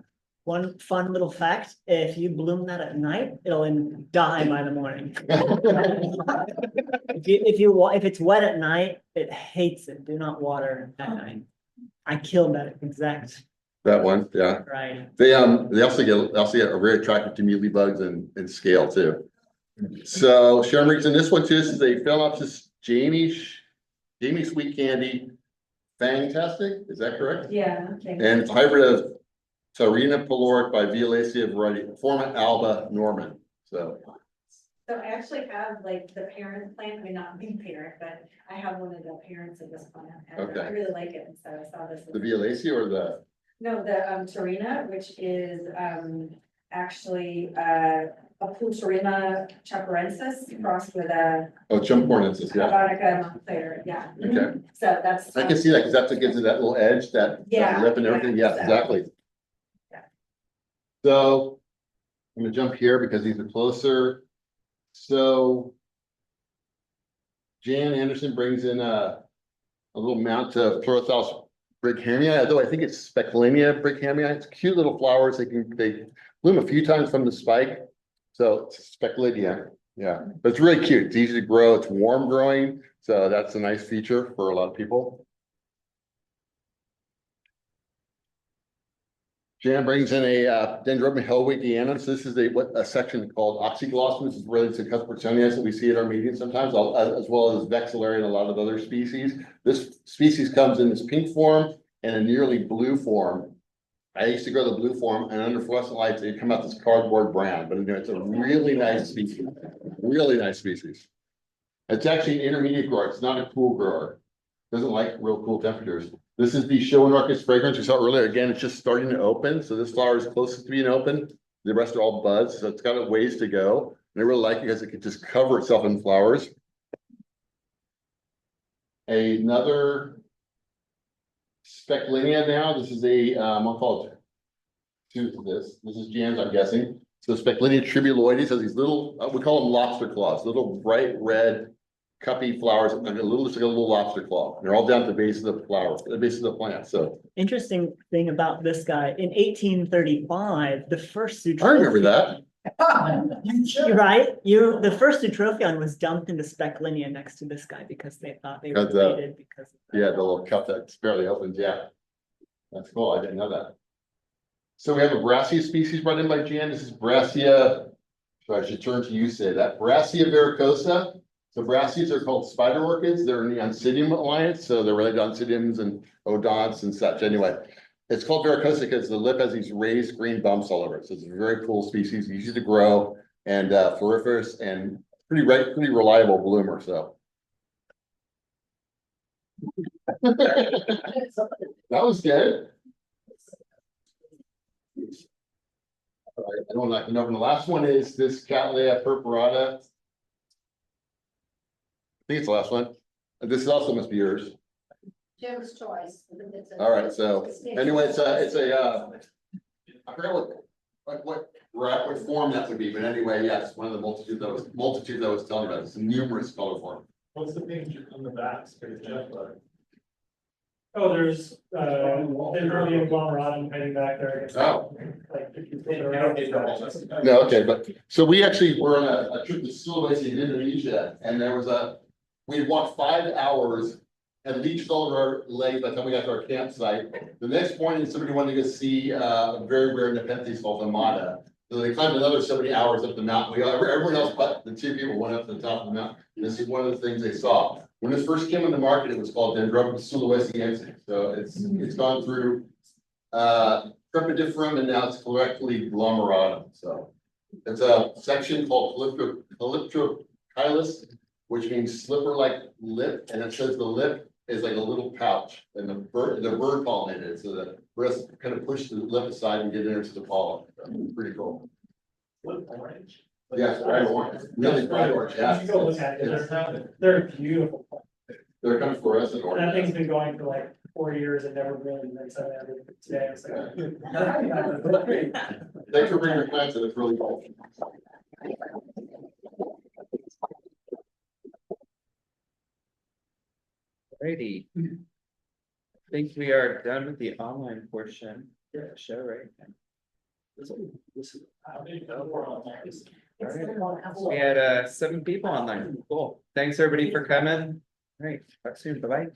One fun little fact, if you bloom that at night, it'll die by the morning. If it's wet at night, it hates it. Do not water at night. I killed that exact That one, yeah. variety. They also get are very attracted to mealybugs and scale too. So Sharon brings in this one too. This is a Phalaenopsis Jamie Sweet Candy. Fantastic, is that correct? Yeah. And it's a hybrid of Tarina Peloric by Violacea variety, Forma alba Norman. So So I actually have like the parent plant, I mean, not the parent, but I have one of the parents of this plant. And Okay. I really like it, and so I saw this. the Violacea or the No, the Tarina, which is actually a Pulcherina chaparensis crossed with a Chumpornensis, yeah. Japonica Montclair, yeah. Okay. So that's. I can see that because that's what gives it that little edge, that Yeah, lip and everything. yeah, Yes, so- exactly. Yeah. So I'm gonna jump here because these are closer. So Jan Anderson brings in a little mount of Pleurothallus brighamia, although I think it's Speculania brighamia. It's cute little flowers. They bloom a few times from the spike. So it's Speculania, yeah. But it's really cute. It's easy to grow. It's warm growing. So that's a nice feature for a lot of people. Jan brings in a Dendrobium helwegianum. So this is a section called Oxyglossum. This is related to Cuthbertsonias that we see at our meetings sometimes, as well as Vexillary and a lot of other species. This species comes in this pink form and a nearly blue form. I used to grow the blue form, and under fluorescent lights, they come out this cardboard brown. But it's a really nice species. Really nice species. It's actually an intermediate grower. It's not a cool grower. Doesn't like real cool temperatures. This is the Show and Orchids fragrance we saw earlier. Again, it's just starting to open. So this flower is closest to being open. The rest are all buds. So it's got a ways to go. And I really like it because it can just cover itself in flowers. Another Speculania now. This is a one called this. This is Jan's, I'm guessing. So Speculania tribuloides has these little, we call them lobster claws, little bright red cuppy flowers, and a little, just like a little lobster claw. They're all down at the base of the flower, the base of the plant. So Interesting thing about this guy, in 1835, the first I remember that. You're right, the first Eutrophion was dumped into Speculinia next to this guy because they thought they were related because. Yeah, the little cup that barely opens, yeah. That's cool, I didn't know that. So we have a Brassia species brought in by Jan. This is Brassia, so I should turn to you, say that. Brassia vericosa. So Brassias are called spider orchids. They're in the Oncidium alliance, so they're related to Oncidiums and Odonts and such. Anyway, it's called vericosa because the lip has these raised green bumps all over it. So it's a very cool species, easy to grow and floriferous and pretty reliable bloomer. So that was good. All right, I don't like the number. The last one is this Cattleya purpurata. I think it's the last one. This also must be yours. Jim's choice. All right, so anyway, it's a I forgot what form that would be, but anyway, yes, one of the multitude that I was telling you about. It's numerous color form. What's the picture on the back? Oh, there's Dendrobium glomeratum hiding back there. Oh. Like, if you put it around, No, okay, but so we actually were on a trip to Sulawesi in Indonesia, and we walked 5 hours and leached all of our legs by the time we got to our campsite. The next morning, somebody wanted to go see a very rare Nepenthes called Amada. So they climbed another 70 hours up the mountain. Everyone else but the two people went up to the top of the mountain. This is one of the things they saw. When this first came on the market, it was called Dendrobium sulawesiensis. So it's gone through Crepidifera and now it's correctly glomeratum. So it's a section called Calyptrochilus, which means slipper-like lip, and it says the lip is like a little pouch, and the bird pollinated, so the breast kind of push the lip aside and get into the pollen. So, pretty cool. Orange. Yes, bright orange, really bright orange. Yeah, you should go look at it, they're beautiful. they're kind of fluorescent orange. That thing's been going for like 4 years and never really been something today. It's like. Thanks for bringing your plants, and it's really cool. Alrighty. I think we are done with the online portion of the show right now. We had 7 people online. Cool. Thanks everybody for coming. All right, talk soon. Bye bye.